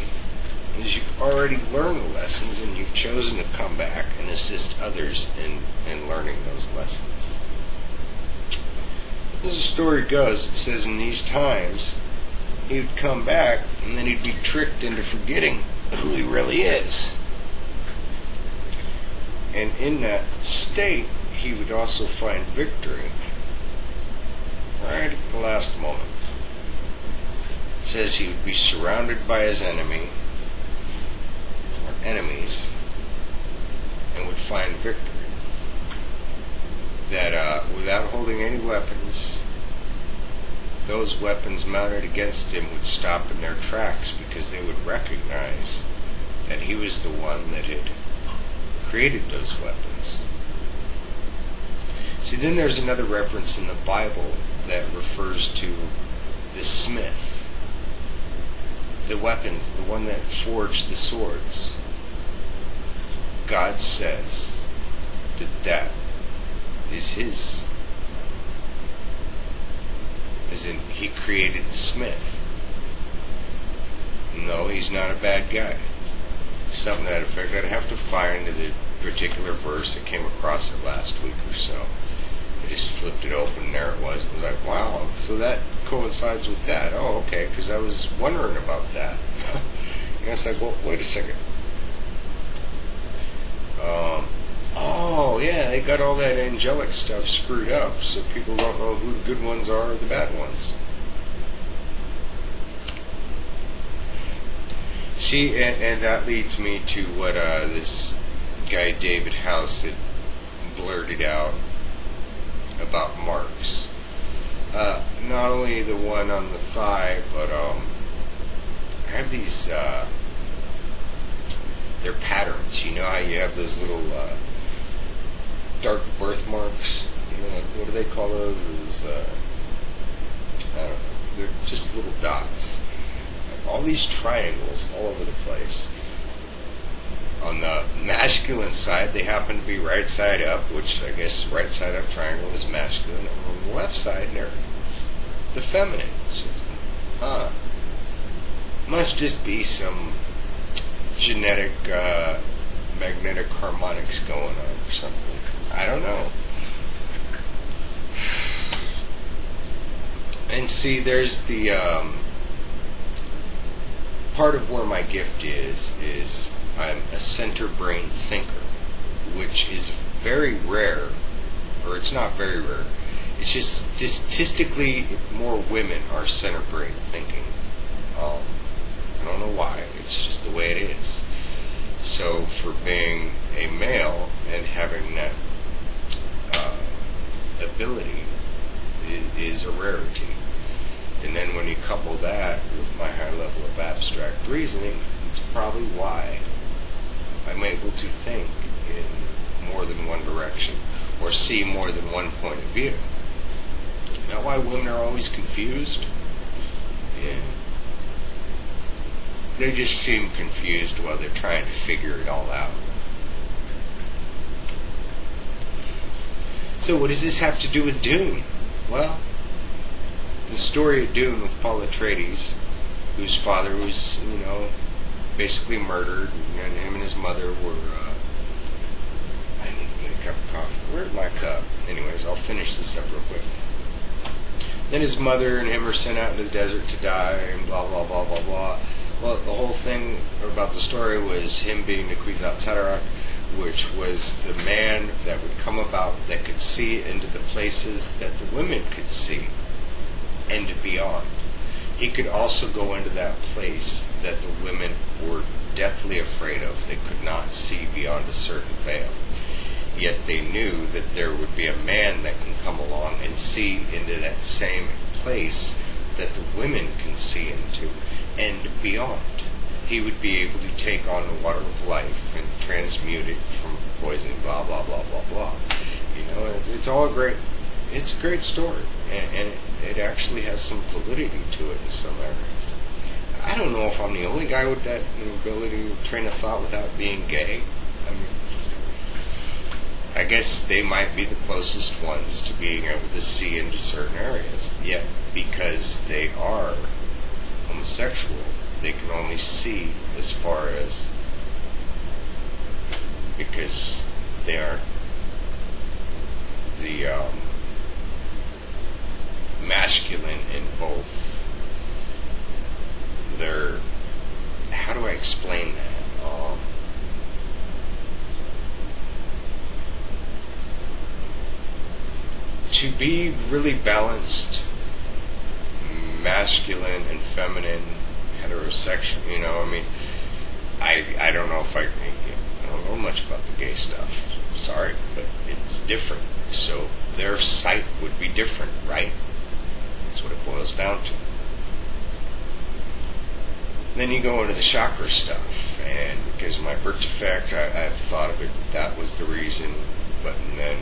is you've already learned the lessons and you've chosen to come back and assist others in learning those lessons. As the story goes, it says in these times he would come back and then he'd be tricked into forgetting who he really is. And in that state, he would also find victory right at the last moment. It says he would be surrounded by his enemy or enemies and would find victory. That without holding any weapons, those weapons mounted against him would stop in their tracks because they would recognize that he was the one that had created those weapons. See, then there's another reference in the Bible that refers to the smith, the weapon, the one that forged the swords. God says that is his. As in, he created the smith. No, he's not a bad guy. Something to that effect. I'd have to find the particular verse. I came across it last week or so. I just flipped it open and there it was. It was like, wow, so that coincides with that. Oh, okay, because I was wondering about that. And it's like, well, wait a second. Oh, yeah, they got all that angelic stuff screwed up, so people don't know who the good ones are or the bad ones. See, and that leads me to what this guy David House had blurted out about marks. Not only the one on the thigh, but I have these, they're patterns. You know how you have those little dark birthmarks? You know, what do they call those? I don't know. They're just little dots. All these triangles all over the place. On the masculine side, they happen to be right side up, which I guess right side up triangle is masculine. On the left side, they're the feminine. So it's, must just be some genetic magnetic harmonics going on or something. I don't know. And see, there's the part of where my gift is I'm a center brain thinker, which is very rare, or it's not very rare. It's just statistically more women are center brain thinking. I don't know why. It's just the way it is. So for being a male and having that ability is a rarity. And then when you couple that with my high level of abstract reasoning, it's probably why I'm able to think in more than one direction or see more than one point of view. Now, why women are always confused? Yeah. They just seem confused while they're trying to figure it all out. So what does this have to do with Dune? Well, the story of Dune with Paul Atreides, whose father was, basically murdered, and him and his mother were, I need to get a cup of coffee. Where's my cup? Anyways, I'll finish this up real quick. Then his mother and him are sent out into the desert to die, and blah, blah, blah, blah, blah. Well, the whole thing about the story was him being the Kwisatz Haderach, which was the man that would come about that could see into the places that the women could see and beyond. He could also go into that place that the women were deathly afraid of. They could not see beyond a certain veil. Yet they knew that there would be a man that can come along and see into that same place that the women can see into and beyond. He would be able to take on the water of life and transmute it from poison, blah, blah, blah, blah, blah. It's all it's a great story, and it actually has some validity to it in some areas. I don't know if I'm the only guy with that ability to train of thought without being gay. I guess they might be the closest ones to being able to see into certain areas. Yet, because they are homosexual, they can only see as far as, because they aren't the masculine in both. They're, how do I explain that? To be really balanced, masculine and feminine, heterosexual, I don't know if I don't know much about the gay stuff. Sorry, but it's different. So their sight would be different, right? That's what it boils down to. Then you go into the chakra stuff, and because of my birth defect, I've thought of it, that was the reason, but then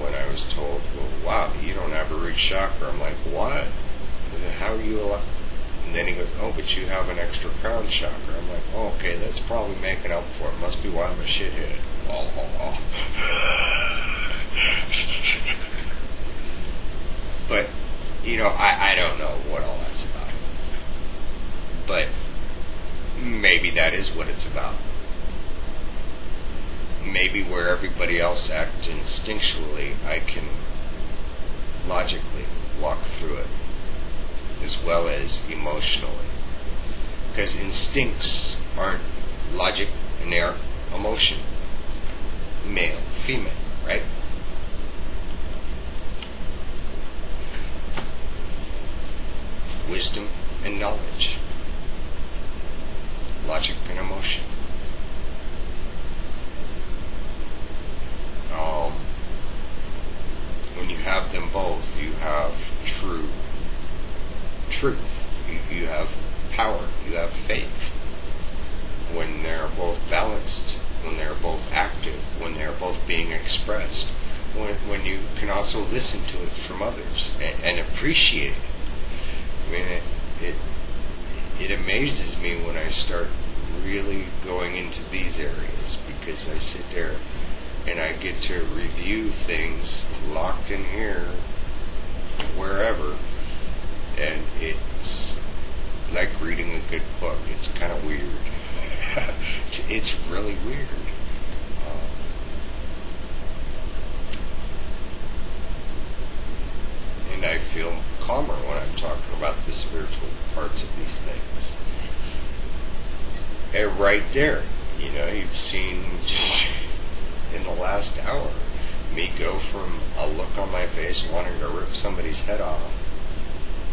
when I was told, well, wow, you don't have a root chakra. I'm like, what? He said, how are you allowed? And then he goes, oh, but you have an extra crown chakra. I'm like, oh, okay, that's probably making up for it. Must be why I'm a shithead. Oh. But, I don't know what all that's about. But maybe that is what it's about. Maybe where everybody else acts instinctually, I can logically walk through it, as well as emotionally. Because instincts aren't logic and they're emotion. Male, female, right? Wisdom and knowledge. Logic and emotion. When you have them both, you have truth. You have power. You have faith. When they're both balanced, when they're both active, when they're both being expressed, when you can also listen to it from others and appreciate it. I mean, it amazes me when I start really going into these areas, because I sit there and I get to review things locked in here, wherever, and it's like reading a good book. It's kind of weird. It's really weird. And I feel calmer when I'm talking about the spiritual parts of these things. And right there, you've seen just in the last hour me go from a look on my face wanting to rip somebody's head off,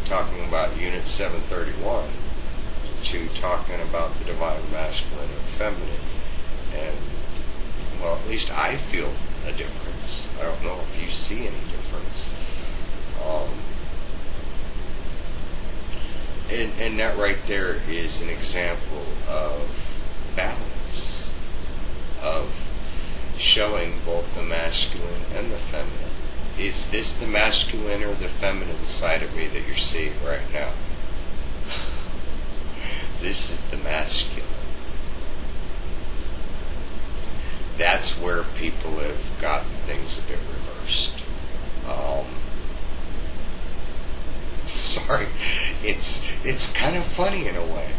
talking about Unit 731, to talking about the divine masculine and feminine. And, well, at least I feel a difference. I don't know if you see any difference. And that right there is an example of balance, of showing both the masculine and the feminine. Is this the masculine or the feminine side of me that you're seeing right now? This is the masculine. That's where people have gotten things a bit reversed. Sorry, it's kind of funny in a way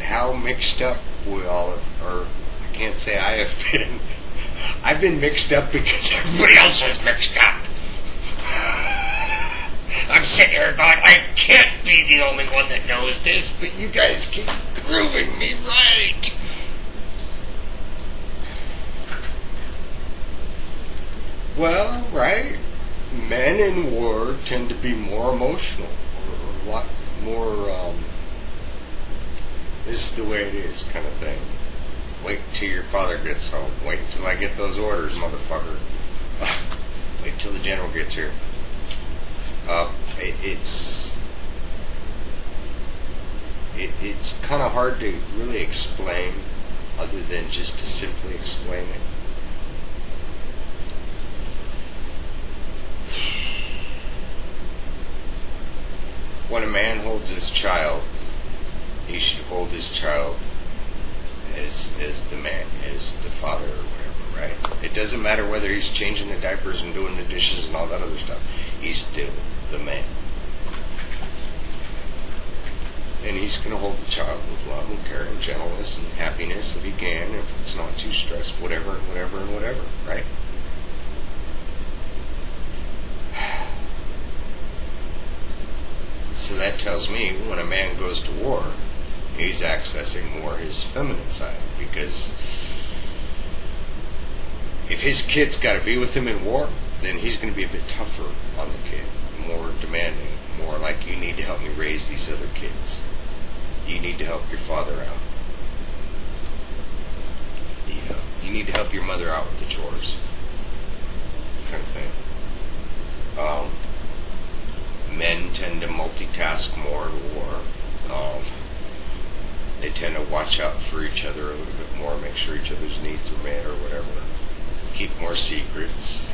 how mixed up we all are. I can't say I have been. I've been mixed up because everybody else was mixed up. I'm sitting here going, I can't be the only one that knows this, but you guys keep proving me right. Well, right. Men in war tend to be more emotional, or a lot more, this is the way it is kind of thing. Wait till your father gets home. Wait till I get those orders, motherfucker. Wait till the general gets here. It's kind of hard to really explain, other than just to simply explain it. When a man holds his child, he should hold his child as the man, as the father or whatever, right? It doesn't matter whether he's changing the diapers and doing the dishes and all that other stuff. He's still the man. And he's going to hold the child with love and care and gentleness and happiness if he can, if it's not too stressed, whatever and whatever and whatever, right? So that tells me when a man goes to war, he's accessing more his feminine side, because if his kid's got to be with him in war, then he's going to be a bit tougher on the kid, more demanding, more like, you need to help me raise these other kids. You need to help your father out. You need to help your mother out with the chores, kind of thing. Men tend to multitask more in war. They tend to watch out for each other a little bit more, make sure each other's needs are met or whatever. Keep more secrets.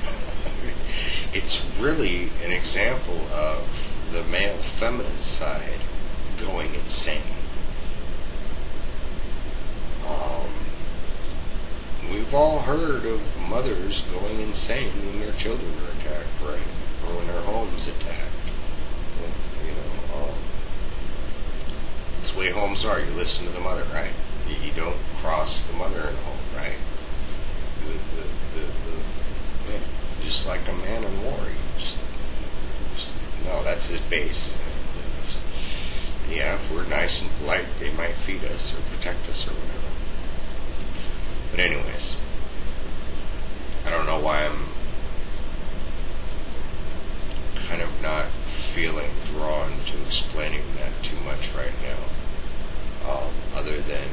It's really an example of the male feminine side going insane. We've all heard of mothers going insane when their children are attacked, right? Or when their home's attacked. That's the way homes are. You listen to the mother, right? You don't cross the mother in the home, right? Yeah, just like a man in war. No, that's his base. Yeah, if we're nice and polite, they might feed us or protect us or whatever. But anyways, I don't know why I'm kind of not feeling drawn to explaining that too much right now, other than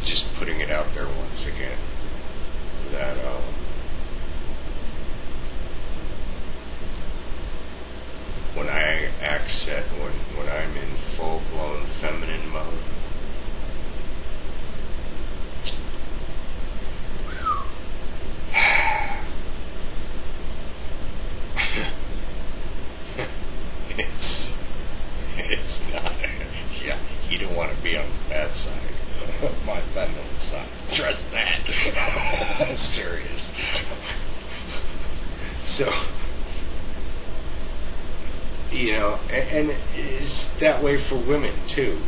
just putting it out there once again that when I accent, when I'm in full-blown feminine mode, it's not, yeah, you don't want to be on the bad side, my feminine side, trust that. I'm serious. So, and it's that way for women too.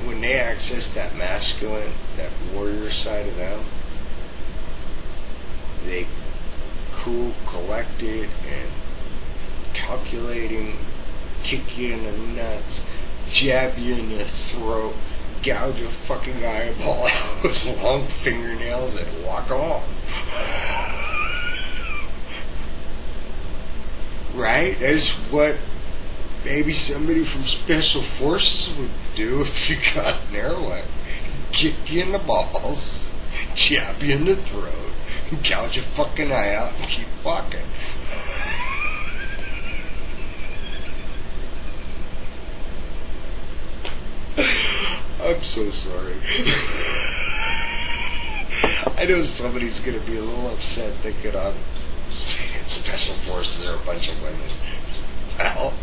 When they access that masculine, that warrior side of them, they cool, collected, and calculating, kick you in the nuts, jab you in the throat, gouge a fucking eyeball out with long fingernails, and walk on. Right? That's what maybe somebody from Special Forces would do if you got in there. Like, kick you in the balls, jab you in the throat, gouge your fucking eye out, and keep walking. I'm so sorry. I know somebody's going to be a little upset thinking I'm saying Special Forces are a bunch of women. Well,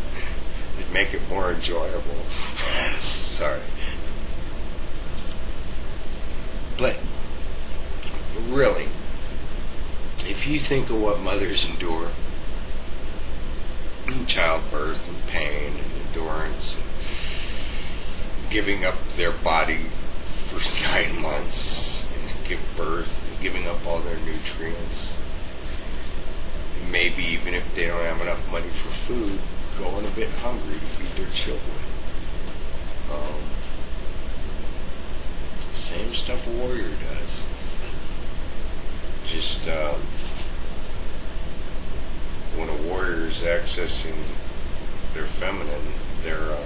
it'd make it more enjoyable. Sorry. But, really, if you think of what mothers endure, in childbirth and pain and endurance, and giving up their body for 9 months and give birth, and giving up all their nutrients, maybe even if they don't have enough money for food, going a bit hungry to feed their children. Same stuff a warrior does. Just when a warrior is accessing their feminine, they're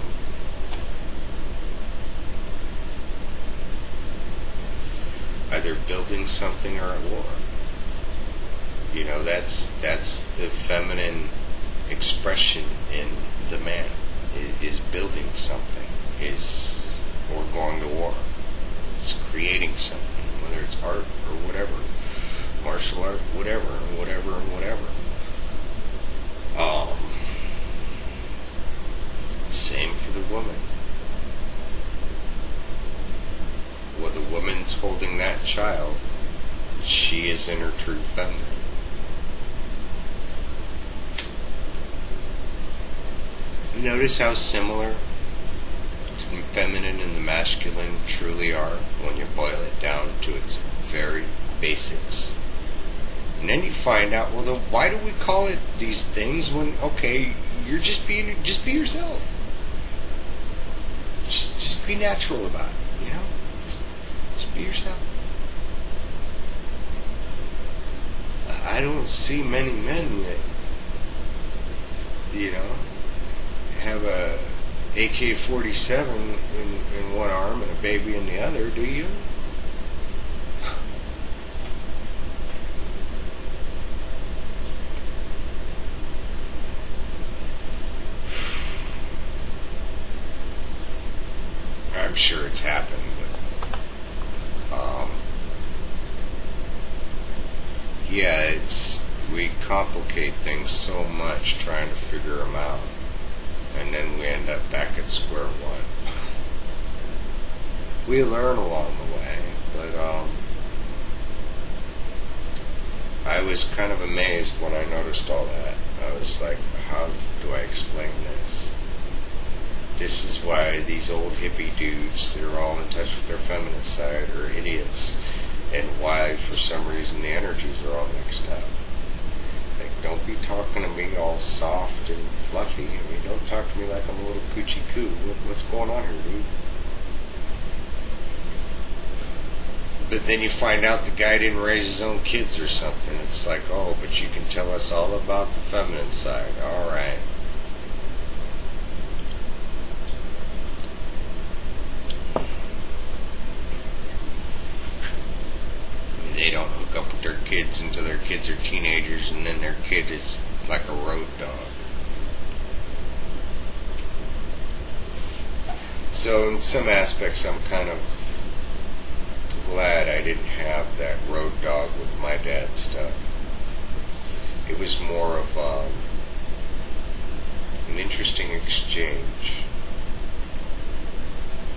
either building something or at war. That's the feminine expression in the man, is building something, or going to war. It's creating something, whether it's art or whatever, martial art, whatever, and whatever, and whatever. Same for the woman. When the woman's holding that child, she is in her true feminine. Notice how similar the feminine and the masculine truly are when you boil it down to its very basics. And then you find out, well, then why do we call it these things when, okay, you're just be yourself. Just be natural about it, Just be yourself. I don't see many men that, have a AK-47 in one arm and a baby in the other, do you? I'm sure it's happened, but Yeah, we complicate things so much trying to figure them out, and then we end up back at square one. We learn along the way, but I was kind of amazed when I noticed all that. I was like, how do I explain this? This is why these old hippie dudes that are all in touch with their feminine side are idiots, and why, for some reason, the energies are all mixed up. Like, don't be talking to me all soft and fluffy. I mean, don't talk to me like I'm a little coochie coo. What's going on here, dude? But then you find out the guy didn't raise his own kids or something. It's like, oh, but you can tell us all about the feminine side. All right. They don't hook up with their kids until their kids are teenagers, and then their kid is like a road dog. So in some aspects, I'm kind of glad I didn't have that road dog with my dad stuff. It was more of an interesting exchange,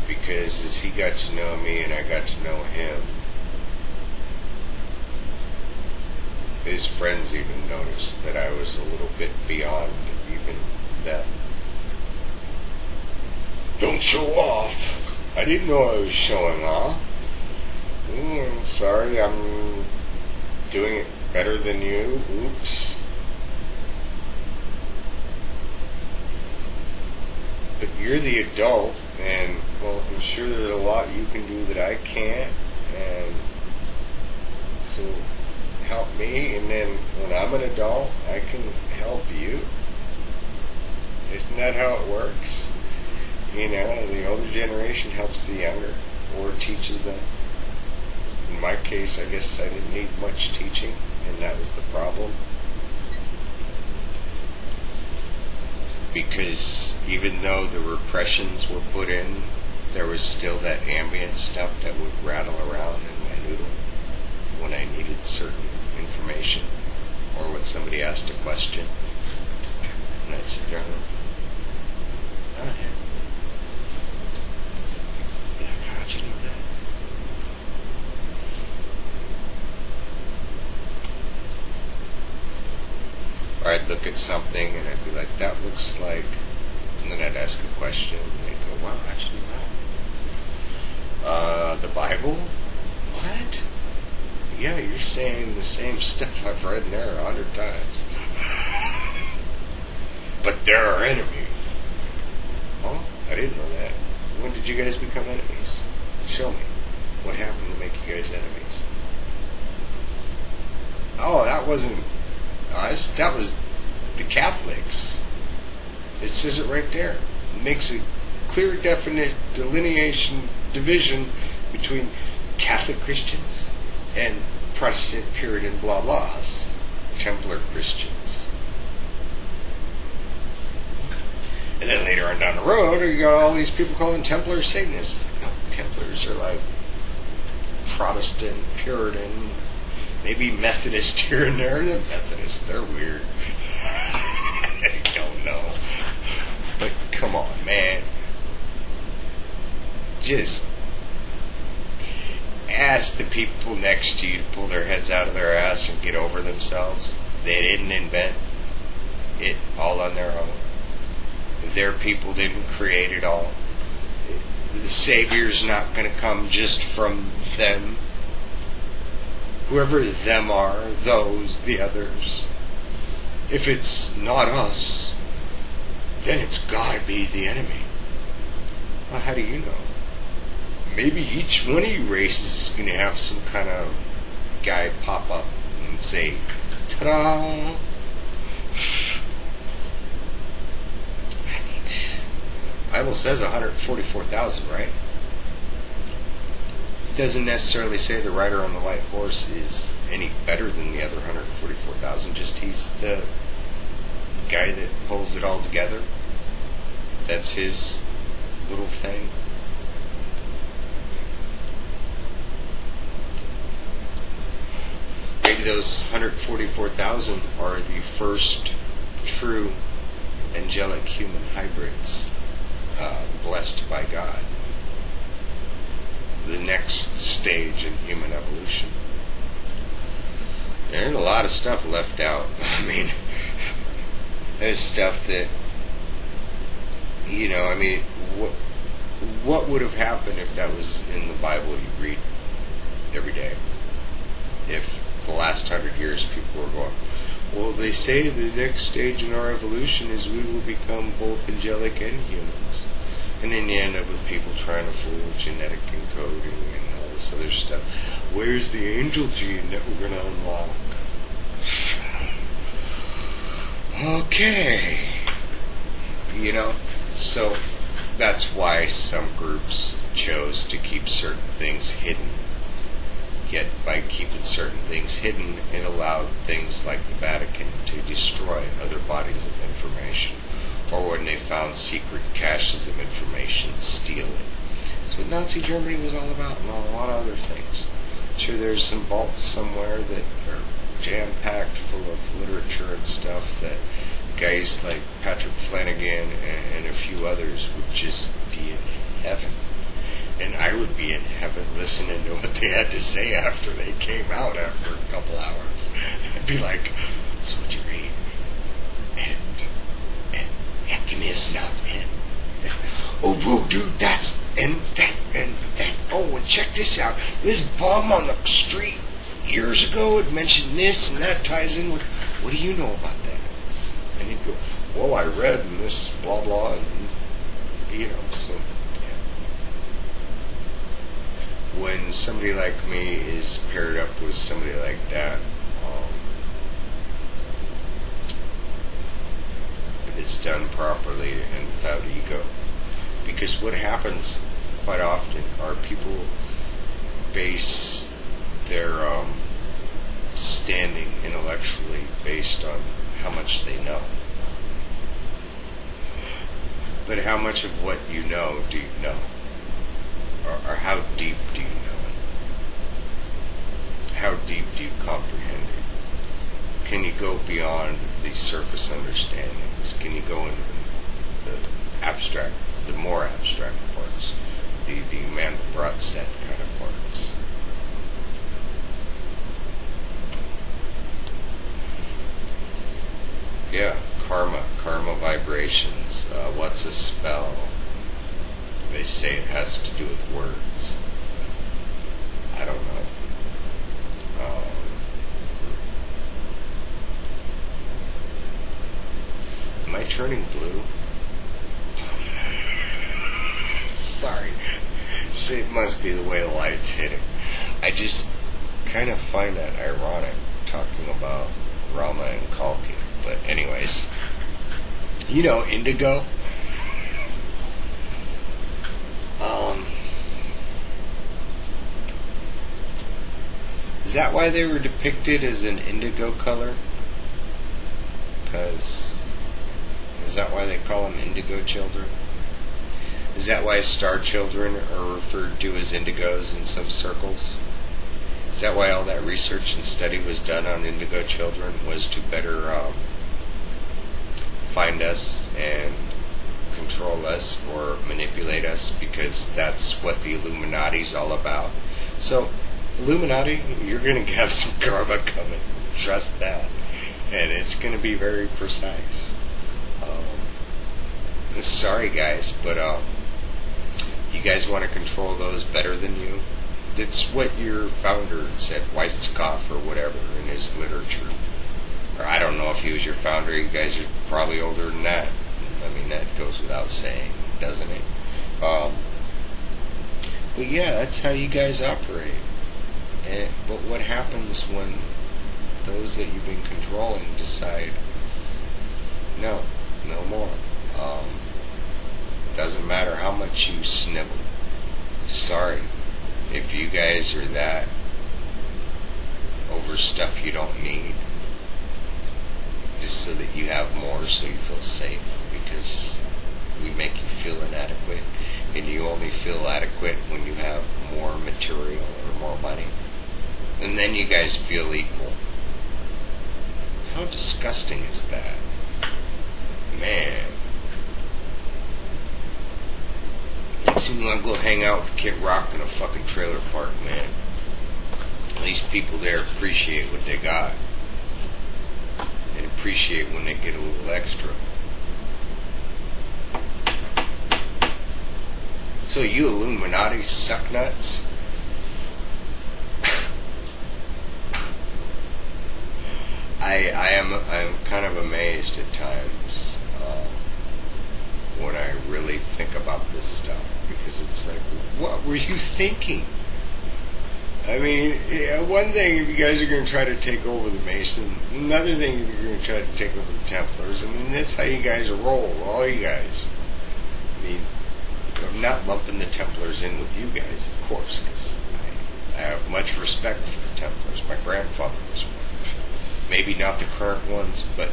because as he got to know me and I got to know him, his friends even noticed that I was a little bit beyond even them. Don't show off. I didn't know I was showing off. I'm sorry, I'm doing it better than you. Oops. But you're the adult, and, well, I'm sure there's a lot you can do that I can't, and so help me, and then when I'm an adult, I can help you. Isn't that how it works? You know, the older generation helps the younger, or teaches them. In my case, I guess I didn't need much teaching, and that was the problem. Because even though the repressions were put in, there was still that ambient stuff that would rattle around in my noodle when I needed certain information, or when somebody asked a question, and I'd sit there and go, okay. Yeah, how'd you know that? Or I'd look at something and I'd be like, that looks like, and then I'd ask a question, and they'd go, wow, how'd you know that? The Bible? What? Yeah, you're saying the same stuff I've read in there 100 times. But they're our enemy. Oh, I didn't know that. When did you guys become enemies? Show me. What happened to make you guys enemies? Oh, that wasn't us. That was the Catholics. It says it right there. It makes a clear, definite delineation, division between Catholic Christians and Protestant Puritan blah blahs, Templar Christians. And then later on down the road, you got all these people calling Templars Satanists. No, Templars are like Protestant, Puritan, maybe Methodist here and there. They're Methodists, they're weird. I don't know. But come on, man. Just ask the people next to you to pull their heads out of their ass and get over themselves. They didn't invent it all on their own. Their people didn't create it all. The Savior's not going to come just from them. Whoever them are, those, the others. If it's not us, then it's got to be the enemy. Well, how do you know? Maybe each one of you races is going to have some kind of guy pop up and say, ta-da! Bible says 144,000, right? It doesn't necessarily say the rider on the white horse is any better than the other 144,000, just he's the guy that pulls it all together. That's his little thing. Maybe those 144,000 are the first true angelic human hybrids blessed by God. The next stage in human evolution. There's a lot of stuff left out. I mean, there's stuff that, what would have happened if that was in the Bible you read every day? If the last 100 years people were going, well, they say the next stage in our evolution is we will become both angelic and humans. And then you end up with people trying to fool genetic encoding and all this other stuff. Where's the angel gene that we're going to unlock? Okay. So that's why some groups chose to keep certain things hidden. Yet by keeping certain things hidden, it allowed things like the Vatican to destroy other bodies of information. Or when they found secret caches of information, steal it. That's what Nazi Germany was all about, and a lot of other things. Sure, there's some vaults somewhere that are jam-packed full of literature and stuff that guys like Patrick Flanagan and a few others would just be in heaven. And I would be in heaven listening to what they had to say after they came out after a couple hours. I'd be like, that's what you read. And give me a snap, man. Oh, whoa, dude, that's, and that, oh, and check this out. This bum on the street years ago had mentioned this, and that ties in with, what do you know about that? And he'd go, well, I read in this blah, blah, and, so. When somebody like me is paired up with somebody like that, it's done properly and without ego. Because what happens quite often are people base their standing intellectually based on how much they know. But how much of what you know do you know? Or how deep do you know it? How deep do you comprehend it? Can you go beyond the surface understandings? Can you go into the abstract, the more abstract parts, the Mandelbrot set kind of parts? Yeah, karma vibrations. What's a spell? They say it has to do with words. I don't know. Am I turning blue? Sorry. It must be the way the light's hitting. I just kind of find that ironic talking about Rama and Kalki. But anyways, indigo? Is that why they were depicted as an indigo color? Is that why they call them indigo children? Is that why star children are referred to as indigos in some circles? Is that why all that research and study was done on indigo children, was to better find us and control us or manipulate us, because that's what the Illuminati's all about? So, Illuminati, you're going to have some karma coming. Trust that. And it's going to be very precise. Sorry, guys, but you guys want to control those better than you? That's what your founder said, Weiskopf or whatever, in his literature. Or I don't know if he was your founder. You guys are probably older than that. I mean, that goes without saying, doesn't it? But yeah, that's how you guys operate. But what happens when those that you've been controlling decide, no more? Doesn't matter how much you snivel. Sorry, if you guys are that over stuff you don't need, just so that you have more, so you feel safe, because we make you feel inadequate, and you only feel adequate when you have more material or more money, and then you guys feel equal. How disgusting is that? Man. Makes me want to go hang out with Kid Rock in a fucking trailer park, man. At least people there appreciate what they got. And appreciate when they get a little extra. So you Illuminati sucknuts? I'm kind of amazed at times when I really think about this stuff, because it's like, what were you thinking? I mean, one thing if you guys are going to try to take over the Masons, another thing if you're going to try to take over the Templars. I mean, that's how you guys roll, all you guys. I mean, I'm not lumping the Templars in with you guys, of course, because I have much respect for the Templars. My grandfather was one. Maybe not the current ones, but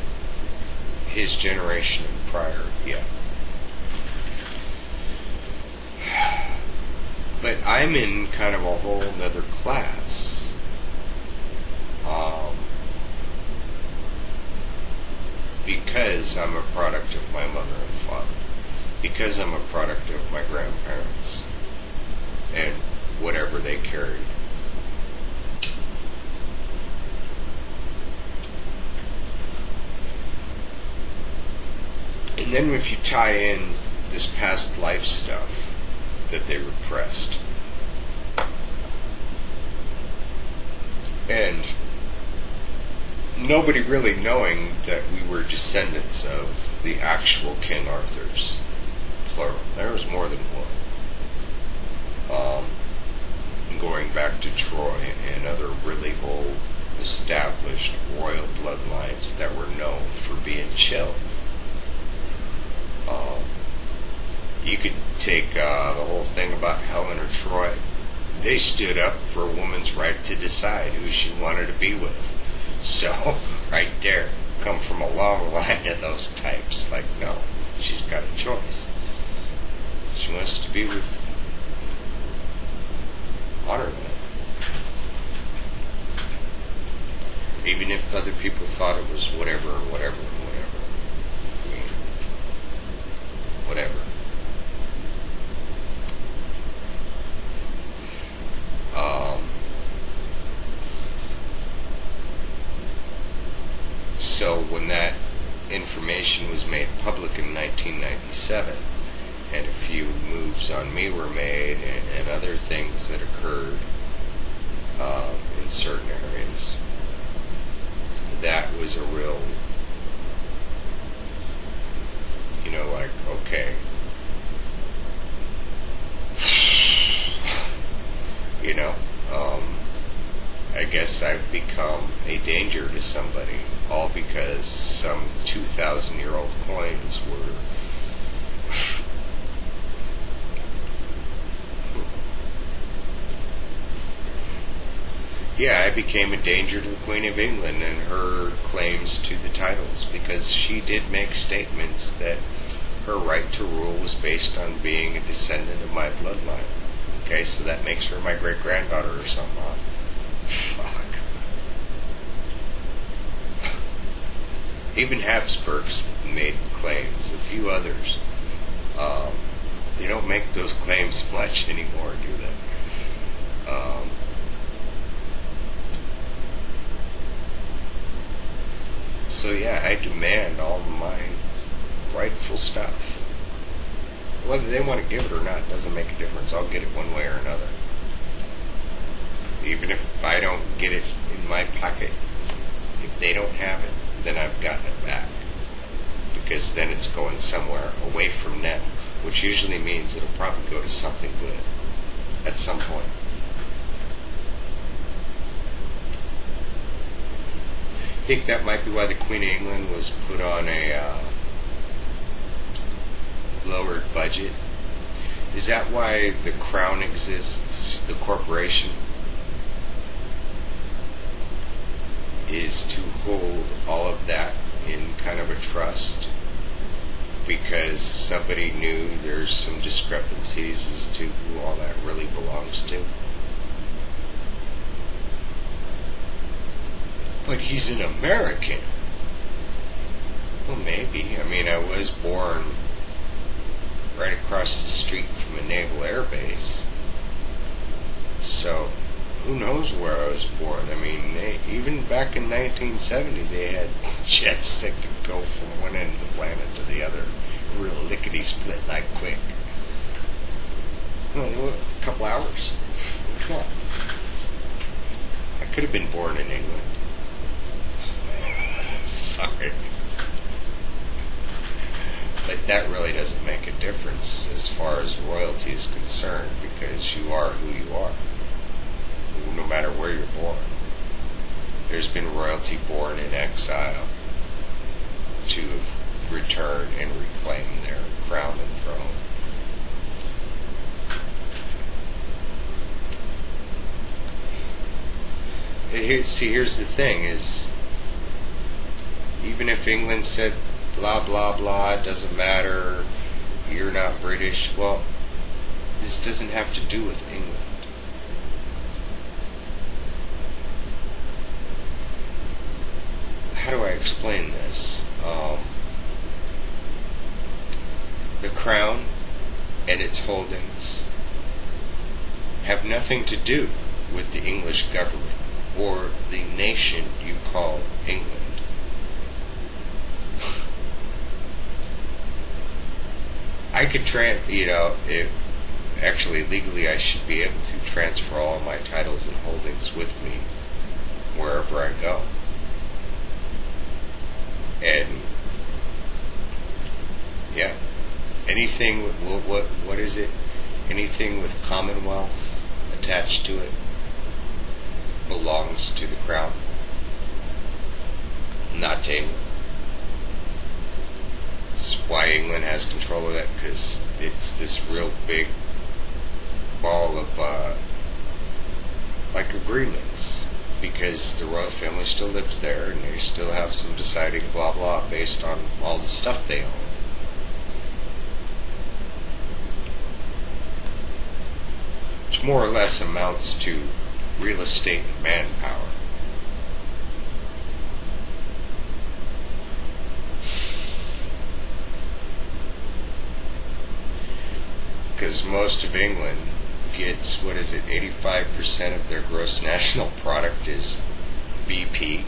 his generation and prior, yeah. But I'm in kind of a whole nother class. Because I'm a product of my mother and father. Because I'm a product of my grandparents. And whatever they carried. And then if you tie in this past life stuff that they repressed, and nobody really knowing that we were descendants of the actual King Arthurs, plural. There was more than one. Going back to Troy and other really old established royal bloodlines that were known for being chill. You could take the whole thing about Helen or Troy. They stood up for a woman's right to decide who she wanted to be with. So, right there, come from a long line of those types. Like, no, she's got a choice. She wants to be with honor them. Even if other people thought it was whatever. I mean, whatever. So when that information was made public in 1997, and a few moves on me were made, and other things that occurred in certain areas, that was a real, like, okay, I guess I've become a danger to somebody, all because some 2,000-year-old coins were yeah, I became a danger to the Queen of England and her claims to the titles, because she did make statements that her right to rule was based on being a descendant of my bloodline. Okay, so that makes her my great-granddaughter or something. Huh? Fuck. Even Habsburgs made claims, a few others. They don't make those claims much anymore, do they? So yeah, I demand all of my rightful stuff. Whether they want to give it or not doesn't make a difference. I'll get it one way or another. Even if I don't get it in my pocket, if they don't have it, then I've gotten it back. Because then it's going somewhere away from them, which usually means it'll probably go to something good at some point. I think that might be why the Queen of England was put on a lowered budget. Is that why the Crown exists, the corporation? Is to hold all of that in kind of a trust, because somebody knew there's some discrepancies as to who all that really belongs to. But he's an American. Well, maybe. I mean, I was born right across the street from a naval air base. So, who knows where I was born? I mean, even back in 1970, they had jets that could go from one end of the planet to the other, real lickety-split, like quick. Well, a couple hours. Come on. I could have been born in England. Sorry. But that really doesn't make a difference as far as royalty is concerned, because you are who you are, no matter where you're born. There's been royalty born in exile to return and reclaim their crown and throne. Here's the thing, is even if England said blah blah blah, it doesn't matter, you're not British, well, this doesn't have to do with England. How do I explain this? The crown and its holdings have nothing to do with the English government or the nation you call England. I could actually legally I should be able to transfer all my titles and holdings with me wherever I go. And yeah, anything with what is it? Anything with Commonwealth attached to it belongs to the crown, not to England. That's why England has control of that, because it's this real big ball of like agreements, because the royal family still lives there and they still have some deciding blah blah based on all the stuff they own. Which more or less amounts to real estate and manpower. Because most of England gets, 85% of their gross national product is BP.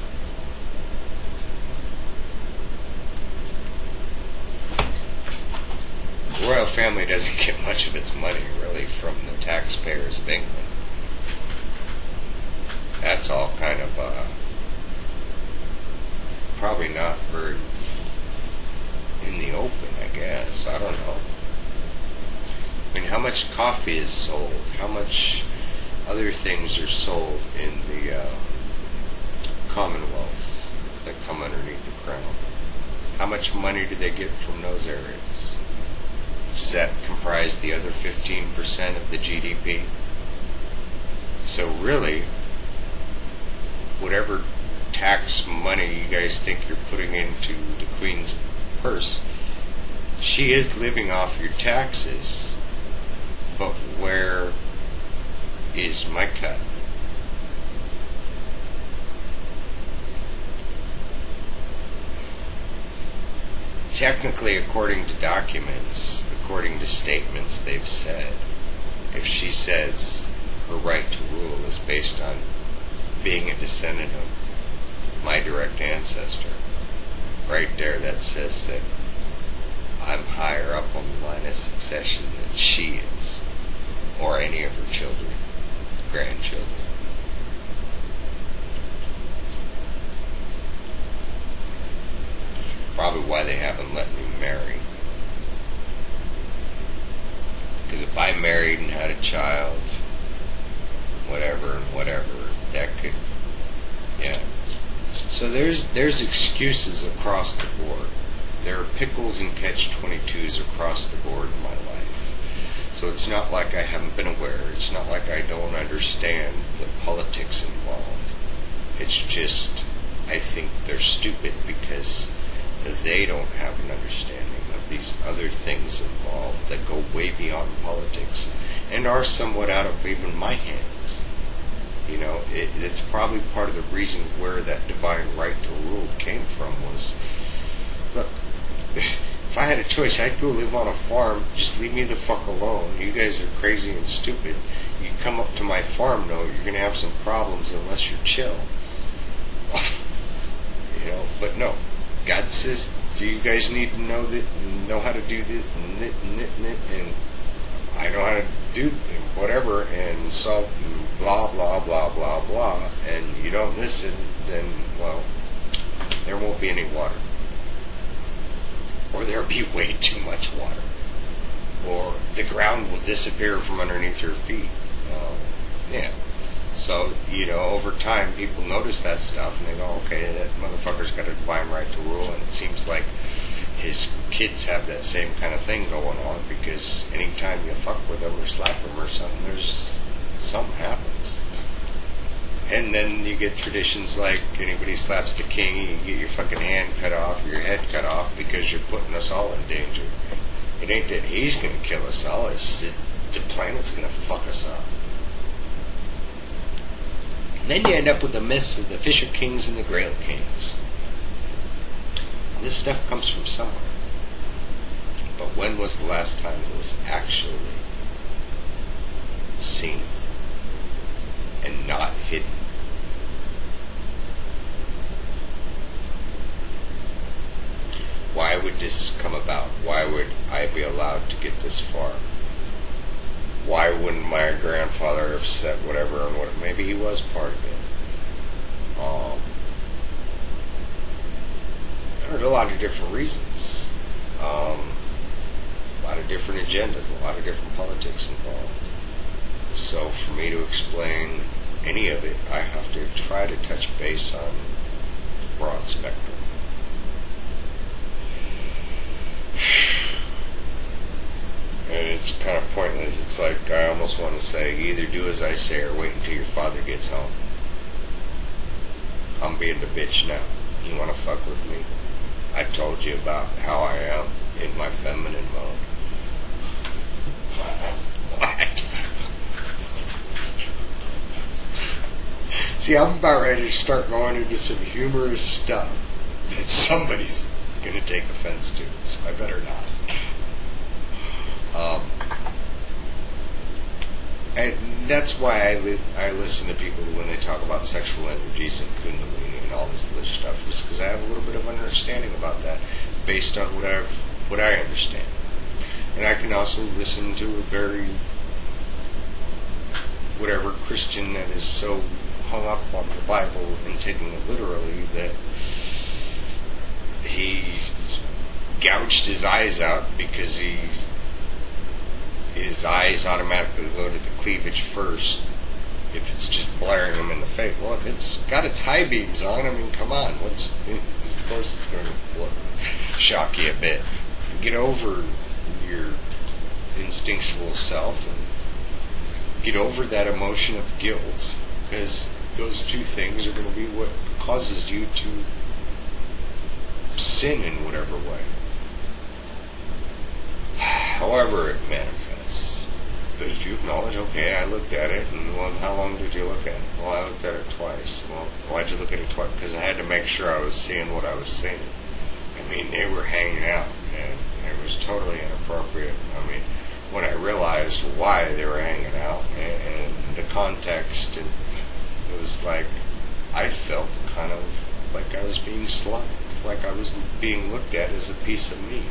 The royal family doesn't get much of its money, really, from the taxpayers of England. That's all kind of, probably not very in the open, I guess. I don't know. I mean, how much coffee is sold? How much other things are sold in the commonwealths that come underneath the crown? How much money do they get from those areas? Does that comprise the other 15% of the GDP? So really, whatever tax money you guys think you're putting into the Queen's purse, she is living off your taxes. But where is my cut? Technically, according to documents, according to statements they've said, if she says her right to rule is based on being a descendant of my direct ancestor, right there that says that I'm higher up on the line of succession than she is, or any of her children, grandchildren. Probably why they haven't let me marry. Because if I married and had a child, whatever, that could, yeah. So there's excuses across the board. There are pickles and catch-22s across the board in my life. So it's not like I haven't been aware. It's not like I don't understand the politics involved. It's just, I think they're stupid because they don't have an understanding of these other things involved that go way beyond politics and are somewhat out of even my hands. You know, it's probably part of the reason where that divine right to rule came from was, look, if I had a choice, I'd go live on a farm. Just leave me the fuck alone. You guys are crazy and stupid. You come up to my farm, though, you're going to have some problems unless you're chill. But no. God says, do you guys need to know how to do this, and I know how to do whatever, and so blah, blah, blah, blah, blah, and you don't listen, then, well, there won't be any water. Or there'll be way too much water. Or the ground will disappear from underneath your feet. Yeah. So, over time, people notice that stuff, and they go, okay, that motherfucker's got a divine right to rule, and it seems like his kids have that same kind of thing going on, because anytime you fuck with them or slap them or something, something happens. And then you get traditions like anybody slaps the king, you get your fucking hand cut off, your head cut off, because you're putting us all in danger. It ain't that he's going to kill us all, it's that the planet's going to fuck us up. And then you end up with the myths of the Fisher Kings and the Grail Kings. This stuff comes from somewhere. But when was the last time it was actually seen and not hidden? Why would this come about? Why would I be allowed to get this far? Why wouldn't my grandfather have said whatever and whatever? Maybe he was part of it. There are a lot of different reasons. A lot of different agendas, a lot of different politics involved. So for me to explain any of it, I have to try to touch base on the broad spectrum. And it's kind of pointless. It's like I almost want to say, either do as I say or wait until your father gets home. I'm being the bitch now. You want to fuck with me? I told you about how I am in my feminine mode. What? See, I'm about ready to start going into some humorous stuff that somebody's going to take offense to, so I better not. And that's why I listen to people when they talk about sexual energies and kundalini and all this other stuff, just because I have a little bit of understanding about that based on what I understand. And I can also listen to a very whatever Christian that is so hung up on the Bible and taking it literally that he gouged his eyes out because his eyes automatically go to the cleavage first if it's just blaring him in the face. Well, if it's got its high beams on, I mean, come on. Of course it's going to shock you a bit. Get over your instinctual self and get over that emotion of guilt, because those two things are going to be what causes you to sin in whatever way. However it manifests. But if you acknowledge, okay, I looked at it, and well, how long did you look at it? Well, I looked at it twice. Well, why'd you look at it twice? Because I had to make sure I was seeing what I was seeing. I mean, they were hanging out, and it was totally inappropriate. I mean, when I realized why they were hanging out, and the context, and it was like, I felt kind of like I was being slimed, like I was being looked at as a piece of meat,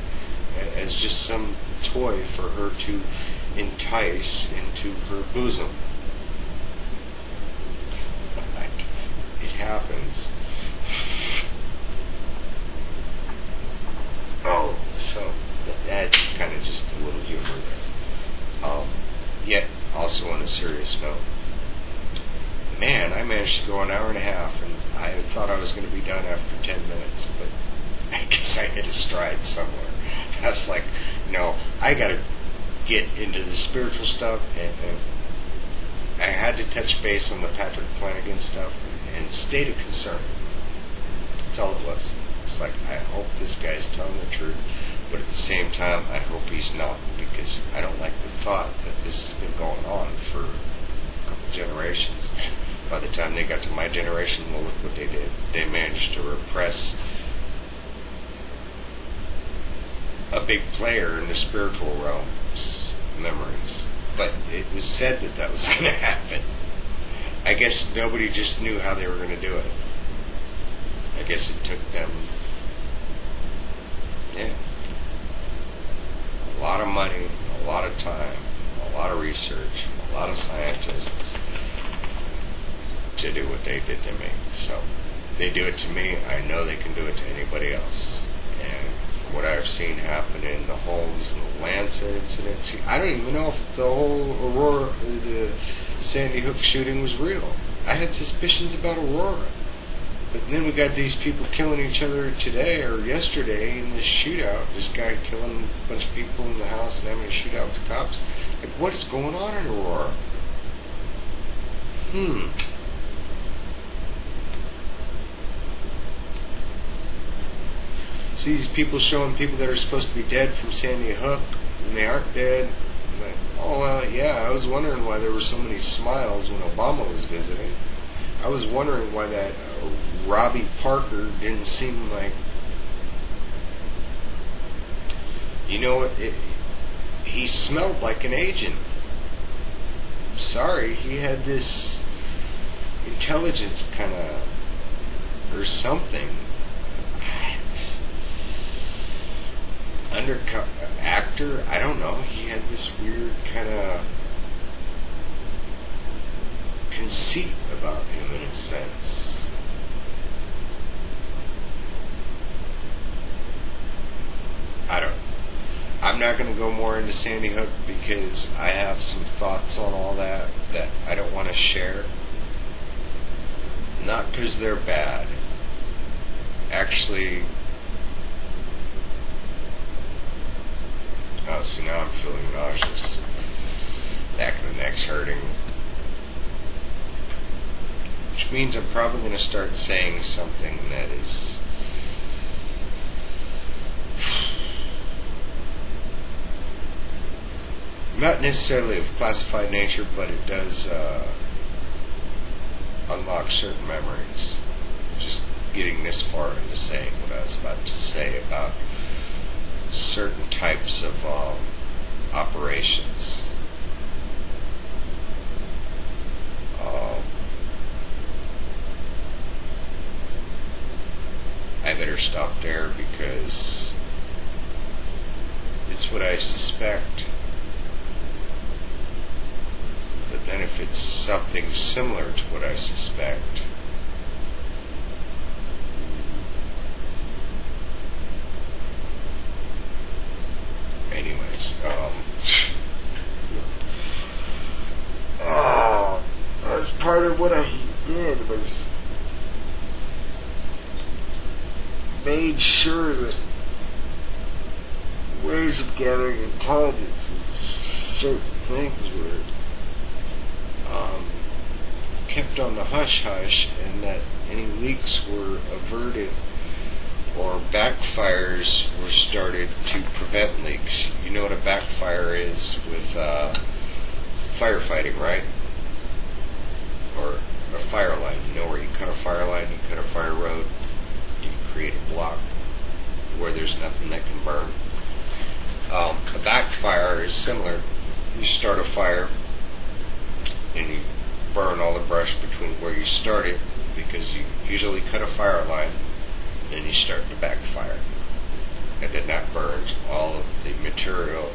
as just some toy for her to entice into her bosom. It happens. Oh, so that's kind of just a little humor there. Yet, also on a serious note, man, I managed to go an hour and a half, and I thought I was going to be done after 10 minutes, but I guess I hit a stride somewhere. I was like, no, I got to get into the spiritual stuff, and I had to touch base on the Patrick Flanagan stuff and state of concern. That's all it was. It's like, I hope this guy's telling the truth, but at the same time, I hope he's not, because I don't like the thought that this has been going on for a couple generations. By the time they got to my generation, well, look what they did. They managed to repress big player in the spiritual realms, memories. But it was said that that was going to happen. I guess nobody just knew how they were going to do it. I guess it took them, a lot of money, a lot of time, a lot of research, a lot of scientists to do what they did to me. So they do it to me, I know they can do it to anybody else. And what I've seen happen in the Holmes and the Lancet incident, see, I don't even know if the whole Aurora, the Sandy Hook shooting was real. I had suspicions about Aurora. But then we got these people killing each other today or yesterday in this shootout. This guy killing a bunch of people in the house and having a shootout with the cops. Like, what is going on in Aurora? See these people showing people that are supposed to be dead from Sandy Hook and they aren't dead. Like, oh, yeah, I was wondering why there were so many smiles when Obama was visiting. I was wondering why that Robbie Parker didn't seem like... You know what? He smelled like an agent. Sorry, he had this intelligence kind of... or something. Undercover actor, I don't know. He had this weird kind of conceit about him in a sense. I'm not going to go more into Sandy Hook because I have some thoughts on all that I don't want to share. Not because they're bad. Actually, so now I'm feeling nauseous. Back of the neck's hurting. Which means I'm probably going to start saying something that is not necessarily of classified nature, but it does unlock certain memories. Just getting this far into saying what I was about to say about certain types of operations. I better stop there because it's what I suspect. But then if it's something similar to what I suspect, anyways, that's part of what I did was made sure that ways of gathering intelligence and certain things were kept on the hush-hush, and that any leaks were averted or backfires were started to prevent leaks. You know what a backfire is with firefighting, right? Or a fire line. You know where you cut a fire line, you cut a fire road, you create a block where there's nothing that can burn. A backfire is similar. You start a fire and you burn all the brush between where you started, because you usually cut a fire line, then you start to backfire. And then that burns all of the material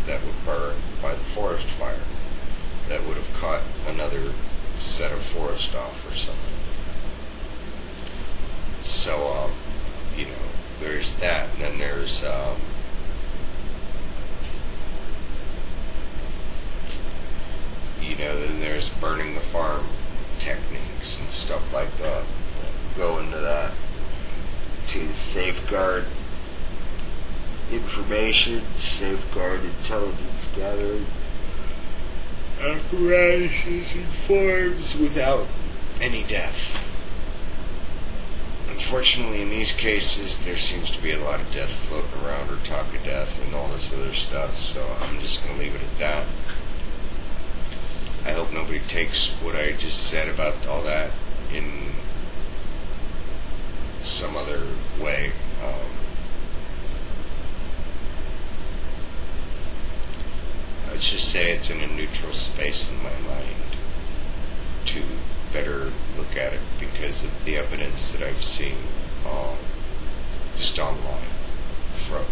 that would burn by the forest fire that would have caught another set of forest off or something. So, there's that, and then there's then there's burning the farm techniques and stuff like that. Go into that to safeguard information, safeguard intelligence gathering apparatuses and forms without any death. Unfortunately, in these cases, there seems to be a lot of death floating around, or talk of death and all this other stuff, so I'm just going to leave it at that. I hope nobody takes what I just said about all that in some other way. just say it's in a neutral space in my mind to better look at it because of the evidence that I've seen just online from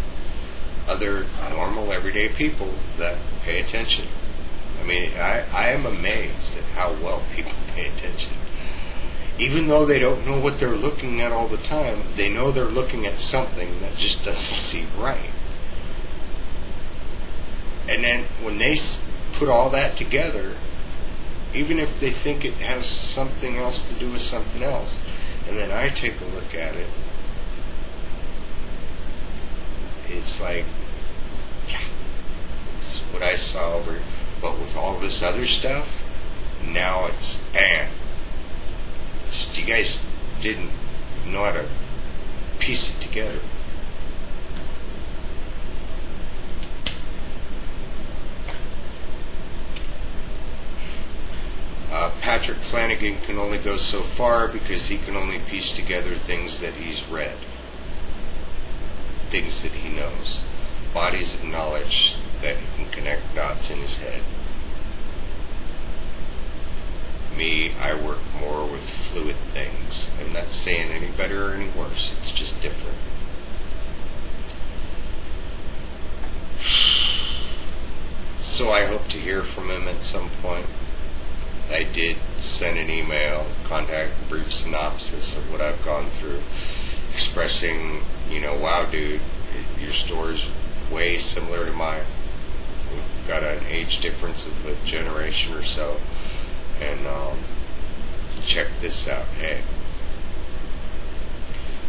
other normal everyday people that pay attention. I mean, I am amazed at how well people pay attention. Even though they don't know what they're looking at all the time, they know they're looking at something that just doesn't seem right. And then when they put all that together, even if they think it has something else to do with something else, and then I take a look at it, it's like, yeah, it's what I saw over, but with all this other stuff, now it's, just you guys didn't know how to piece it together. Patrick Flanagan can only go so far because he can only piece together things that he's read, things that he knows, bodies of knowledge that he can connect dots in his head. Me, I work more with fluid things. I'm not saying any better or any worse, it's just different. So I hope to hear from him at some point. I did send an email, contact, brief synopsis of what I've gone through, expressing, wow, dude, your story's way similar to mine. We've got an age difference of a generation or so, and check this out. Hey,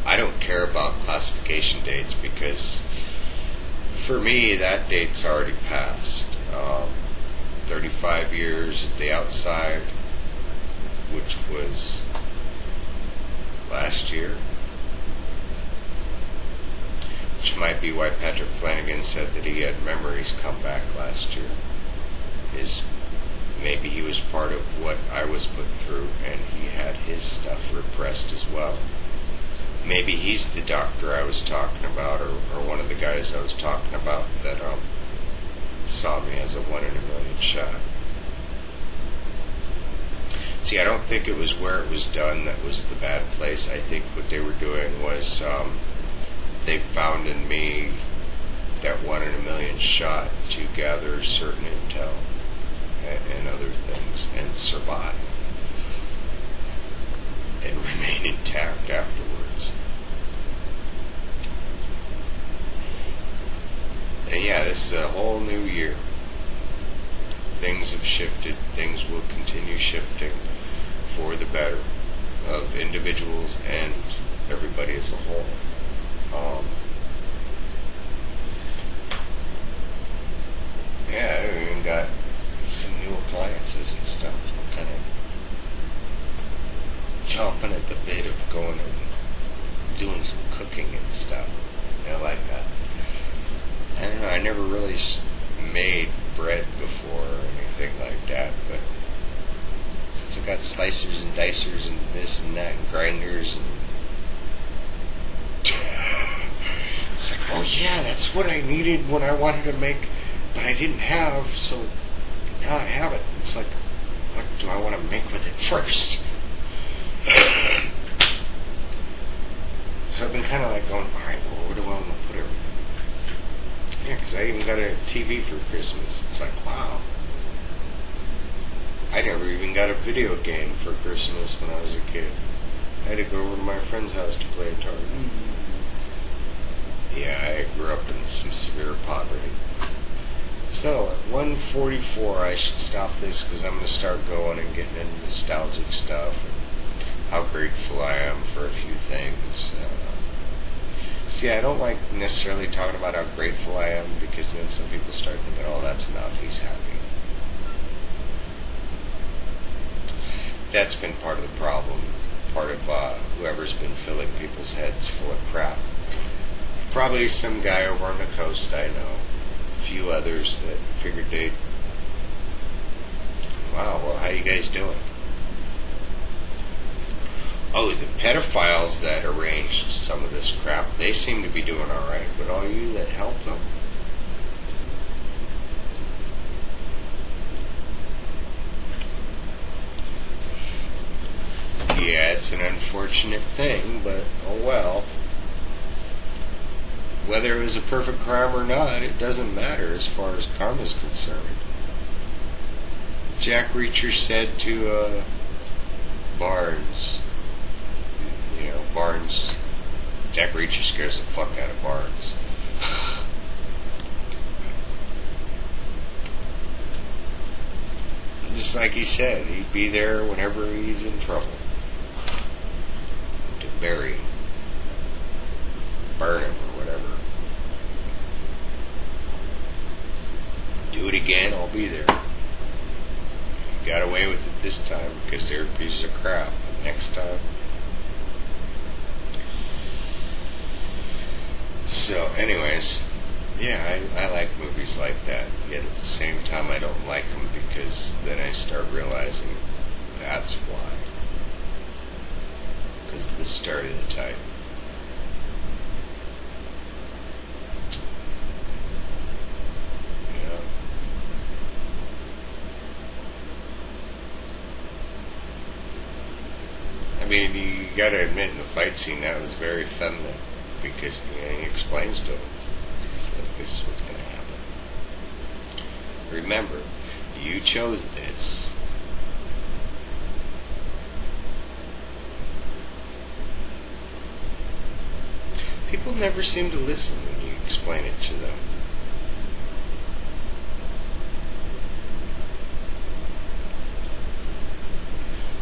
I don't care about classification dates because for me that date's already passed. 35 years at the outside, which was last year, which might be why Patrick Flanagan said that he had memories come back last year, is maybe he was part of what I was put through and he had his stuff repressed as well. Maybe he's the doctor I was talking about, or one of the guys I was talking about that saw me as a 1 in a million shot. See, I don't think it was where it was done that was the bad place. I think what they were doing was they found in me that 1 in a million shot to gather certain intel and other things and survive and remain intact afterwards. And yeah, this is a whole new year. Things have shifted. Things will continue shifting for the better of individuals and everybody as a whole. Yeah, I even got some new appliances and stuff. I'm kind of chomping at the bit of going and doing some cooking and stuff. Like that. I don't know, I never really made bread before or anything like that, but since I got slicers and dicers and this and that and grinders and it's like, oh yeah, that's what I needed when I wanted to make, but I didn't have, so now I have it. It's like, what do I want to make with it first? So I've been kind of like going, alright, well, where do I want to put everything? Yeah, because I even got a TV for Christmas. It's like, wow. I never even got a video game for Christmas when I was a kid. I had to go over to my friend's house to play Atari. Yeah, I grew up in some severe poverty. So, at 1:44, I should stop this because I'm going to start going and getting into nostalgic stuff and how grateful I am for a few things. See, I don't like necessarily talking about how grateful I am because then some people start thinking, oh, that's enough, he's happy. That's been part of the problem, part of whoever's been filling people's heads full of crap. Probably some guy over on the coast I know, a few others that figured they'd, wow, well, how you guys doing? Oh, the pedophiles that arranged some of this crap, they seem to be doing all right. But all you that help them, That's an unfortunate thing, but oh well. Whether it was a perfect crime or not, it doesn't matter as far as karma's concerned. Jack Reacher said to Barnes, Barnes, Jack Reacher scares the fuck out of Barnes. Just like he said, he'd be there whenever he's in trouble. To bury him. Burn him or whatever. Do it again, I'll be there. Got away with it this time because they're pieces of crap. Next time. So, anyways, yeah, I like movies like that. Yet at the same time, I don't like them because then I start realizing that's why. Because of the stereotype. I mean, you gotta admit, in the fight scene, that was very feminine, because he explains to him, like, this is what's gonna happen. Remember, you chose this. People never seem to listen when you explain it to them.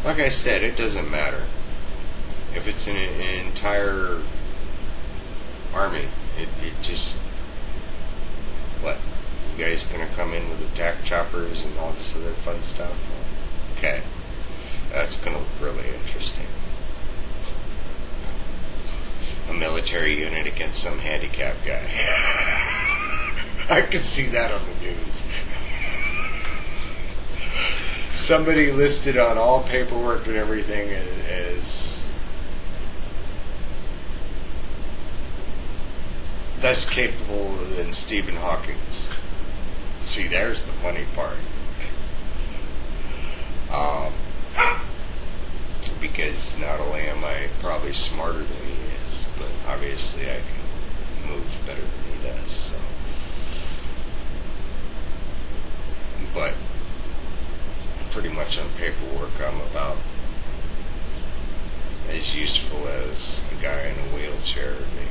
Like I said, it doesn't matter. If it's an entire army, it just... What? You guys gonna come in with attack choppers and all this other fun stuff? Okay. That's gonna look really interesting. A military unit against some handicapped guy. I can see that on the news. Somebody listed on all paperwork and everything as less capable than Stephen Hawking. See, there's the funny part. Because not only am I probably smarter than he is, but obviously I can move better than he does. So. But pretty much on paperwork, I'm about as useful as a guy in a wheelchair. They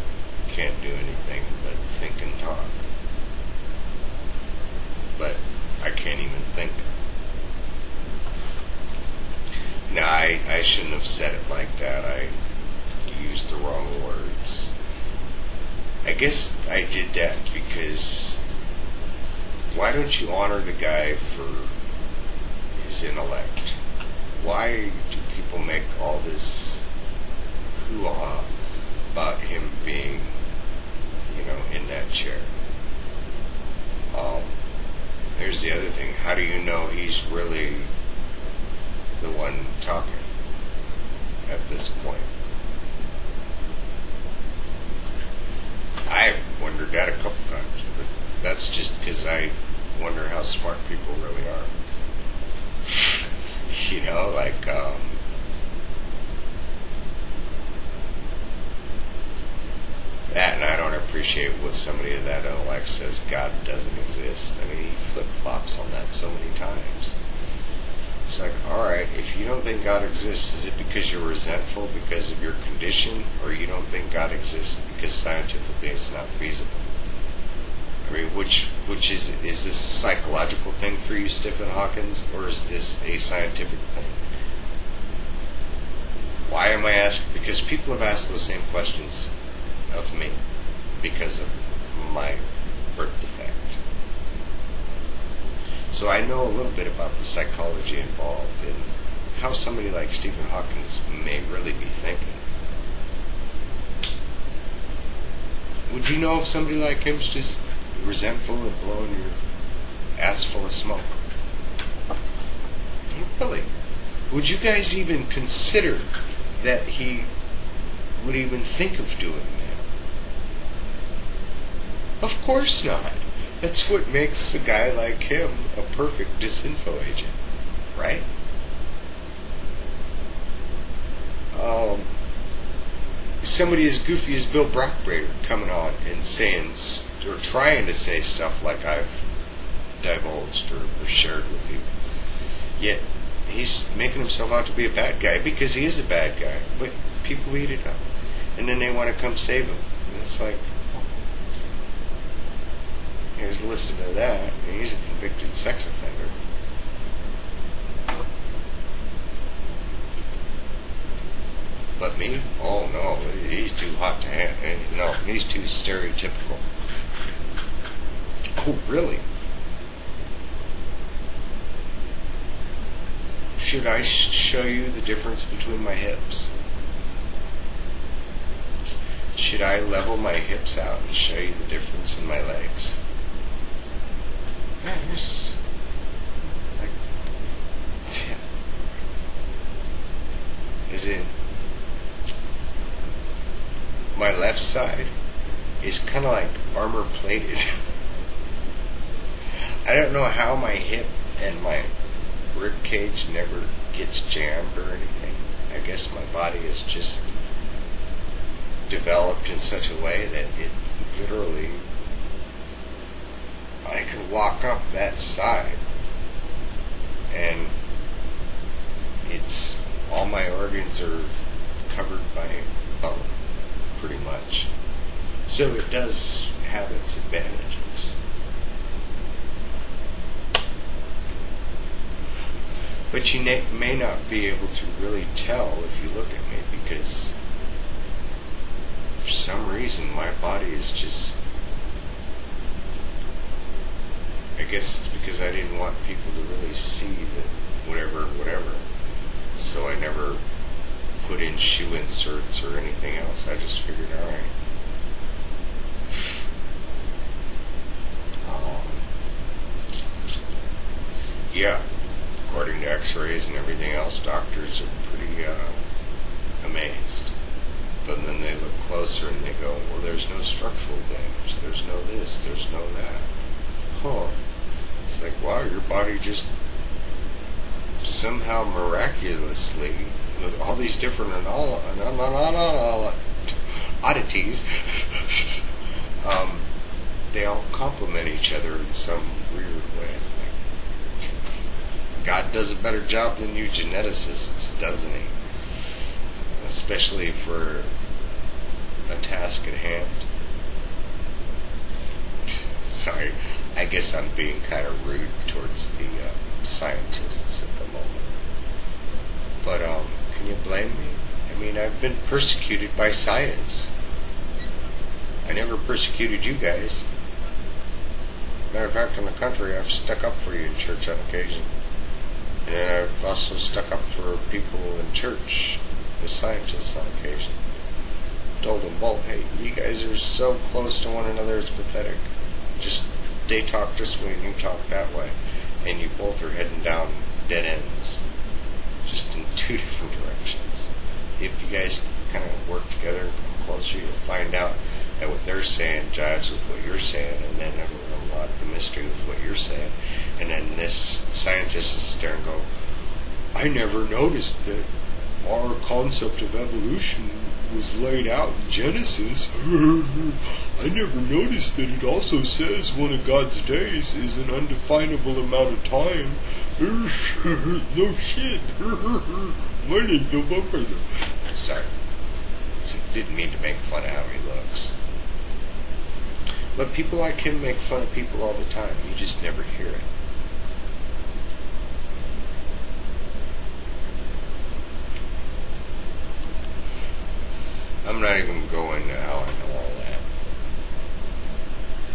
can't do anything but think and talk. But I can't even think. Now, I shouldn't have said it like that. I used the wrong words. I guess I did that because why don't you honor the guy for his intellect? Why do people make all this hoo-ha about him being, in that chair? There's the other thing. How do you know he's really the one talking at this point? I've wondered that a couple times, but that's just because I wonder how smart people really are. That, and I don't appreciate what somebody of that intellect says God doesn't exist. I mean, he flip-flops on that so many times. It's like, alright, if you don't think God exists, is it because you're resentful because of your condition, or you don't think God exists because scientifically it's not feasible? I mean, which is this a psychological thing for you, Stephen Hawking, or is this a scientific thing? Why am I asking? Because people have asked those same questions of me because of my birth defect. So I know a little bit about the psychology involved and how somebody like Stephen Hawking may really be thinking. Would you know if somebody like him's just resentful and blowing your ass full of smoke? Really? Would you guys even consider that he would even think of doing that? Of course not. That's what makes a guy like him a perfect disinfo agent, right? somebody as goofy as Bill Brockbrader coming on and saying, or trying to say stuff like I've divulged or shared with you. Yet he's making himself out to be a bad guy because he is a bad guy. But people eat it up. And then they want to come save him. And it's like, here's listening to that. And he's a convicted sex offender. But me? Oh no, he's too hot to handle. No, he's too stereotypical. Oh, really? Should I show you the difference between my hips? Should I level my hips out and show you the difference in my legs? There's like, is it? My left side is kind of like armor plated. I don't know how my hip and my rib cage never gets jammed or anything. I guess my body is just developed in such a way that it literally, I can walk up that side and it's all my organs are covered by bone pretty much. So it does have its advantages. But you may not be able to really tell if you look at me because for some reason my body is just, I guess it's because I didn't want people to really see that whatever. So I never put in shoe inserts or anything else. I just figured, alright. Yeah, according to x-rays and everything else, doctors are pretty amazed. But then they look closer and they go, well, there's no structural damage. There's no this, there's no that. Huh. It's like, wow, your body just somehow miraculously, with all these different oddities, they all complement each other in some weird way. God does a better job than you geneticists, doesn't he? Especially for a task at hand. Sorry, I guess I'm being kind of rude towards the scientists at the moment. But can you blame me? I mean, I've been persecuted by science. I never persecuted you guys. Matter of fact, in the country, I've stuck up for you in church on occasion. And I've also stuck up for people in church, the scientists on occasion. Told them, well, hey, you guys are so close to one another, it's pathetic. Just, they talk this way and you talk that way. And you both are heading down dead ends. Just in two different directions. If you guys kind of work together and come closer, you'll find out that what they're saying jives with what you're saying, and then everyone will unlock the mystery with what you're saying. And then this scientist will sit there and go, I never noticed that our concept of evolution was laid out in Genesis. I never noticed that it also says one of God's days is an undefinable amount of time. No shit. My name's Bill Buckberger. Sorry. Didn't mean to make fun of how he looks. But people like him make fun of people all the time. You just never hear it. I'm not even going to how I know all that.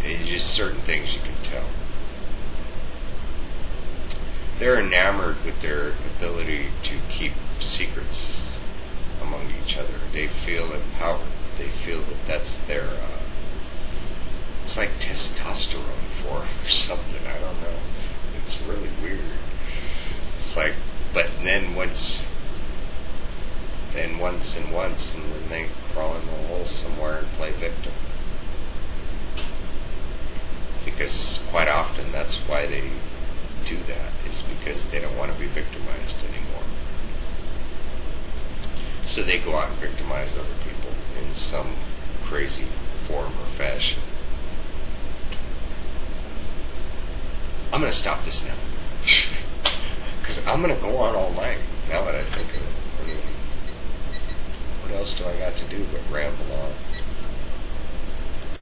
It's just certain things you can tell. They're enamored with their ability to keep secrets among each other. They feel empowered. They feel that that's their, it's like testosterone for them or something. I don't know. It's really weird. It's like, but then once, and then they crawl in the hole somewhere and play victim. Because quite often that's why they do that, is because they don't want to be victimized anymore. So they go out and victimize other people. in some crazy form or fashion. I'm going to stop this now. Because I'm going to go on all night, now that I think of it. I mean, what else do I got to do but ramble on?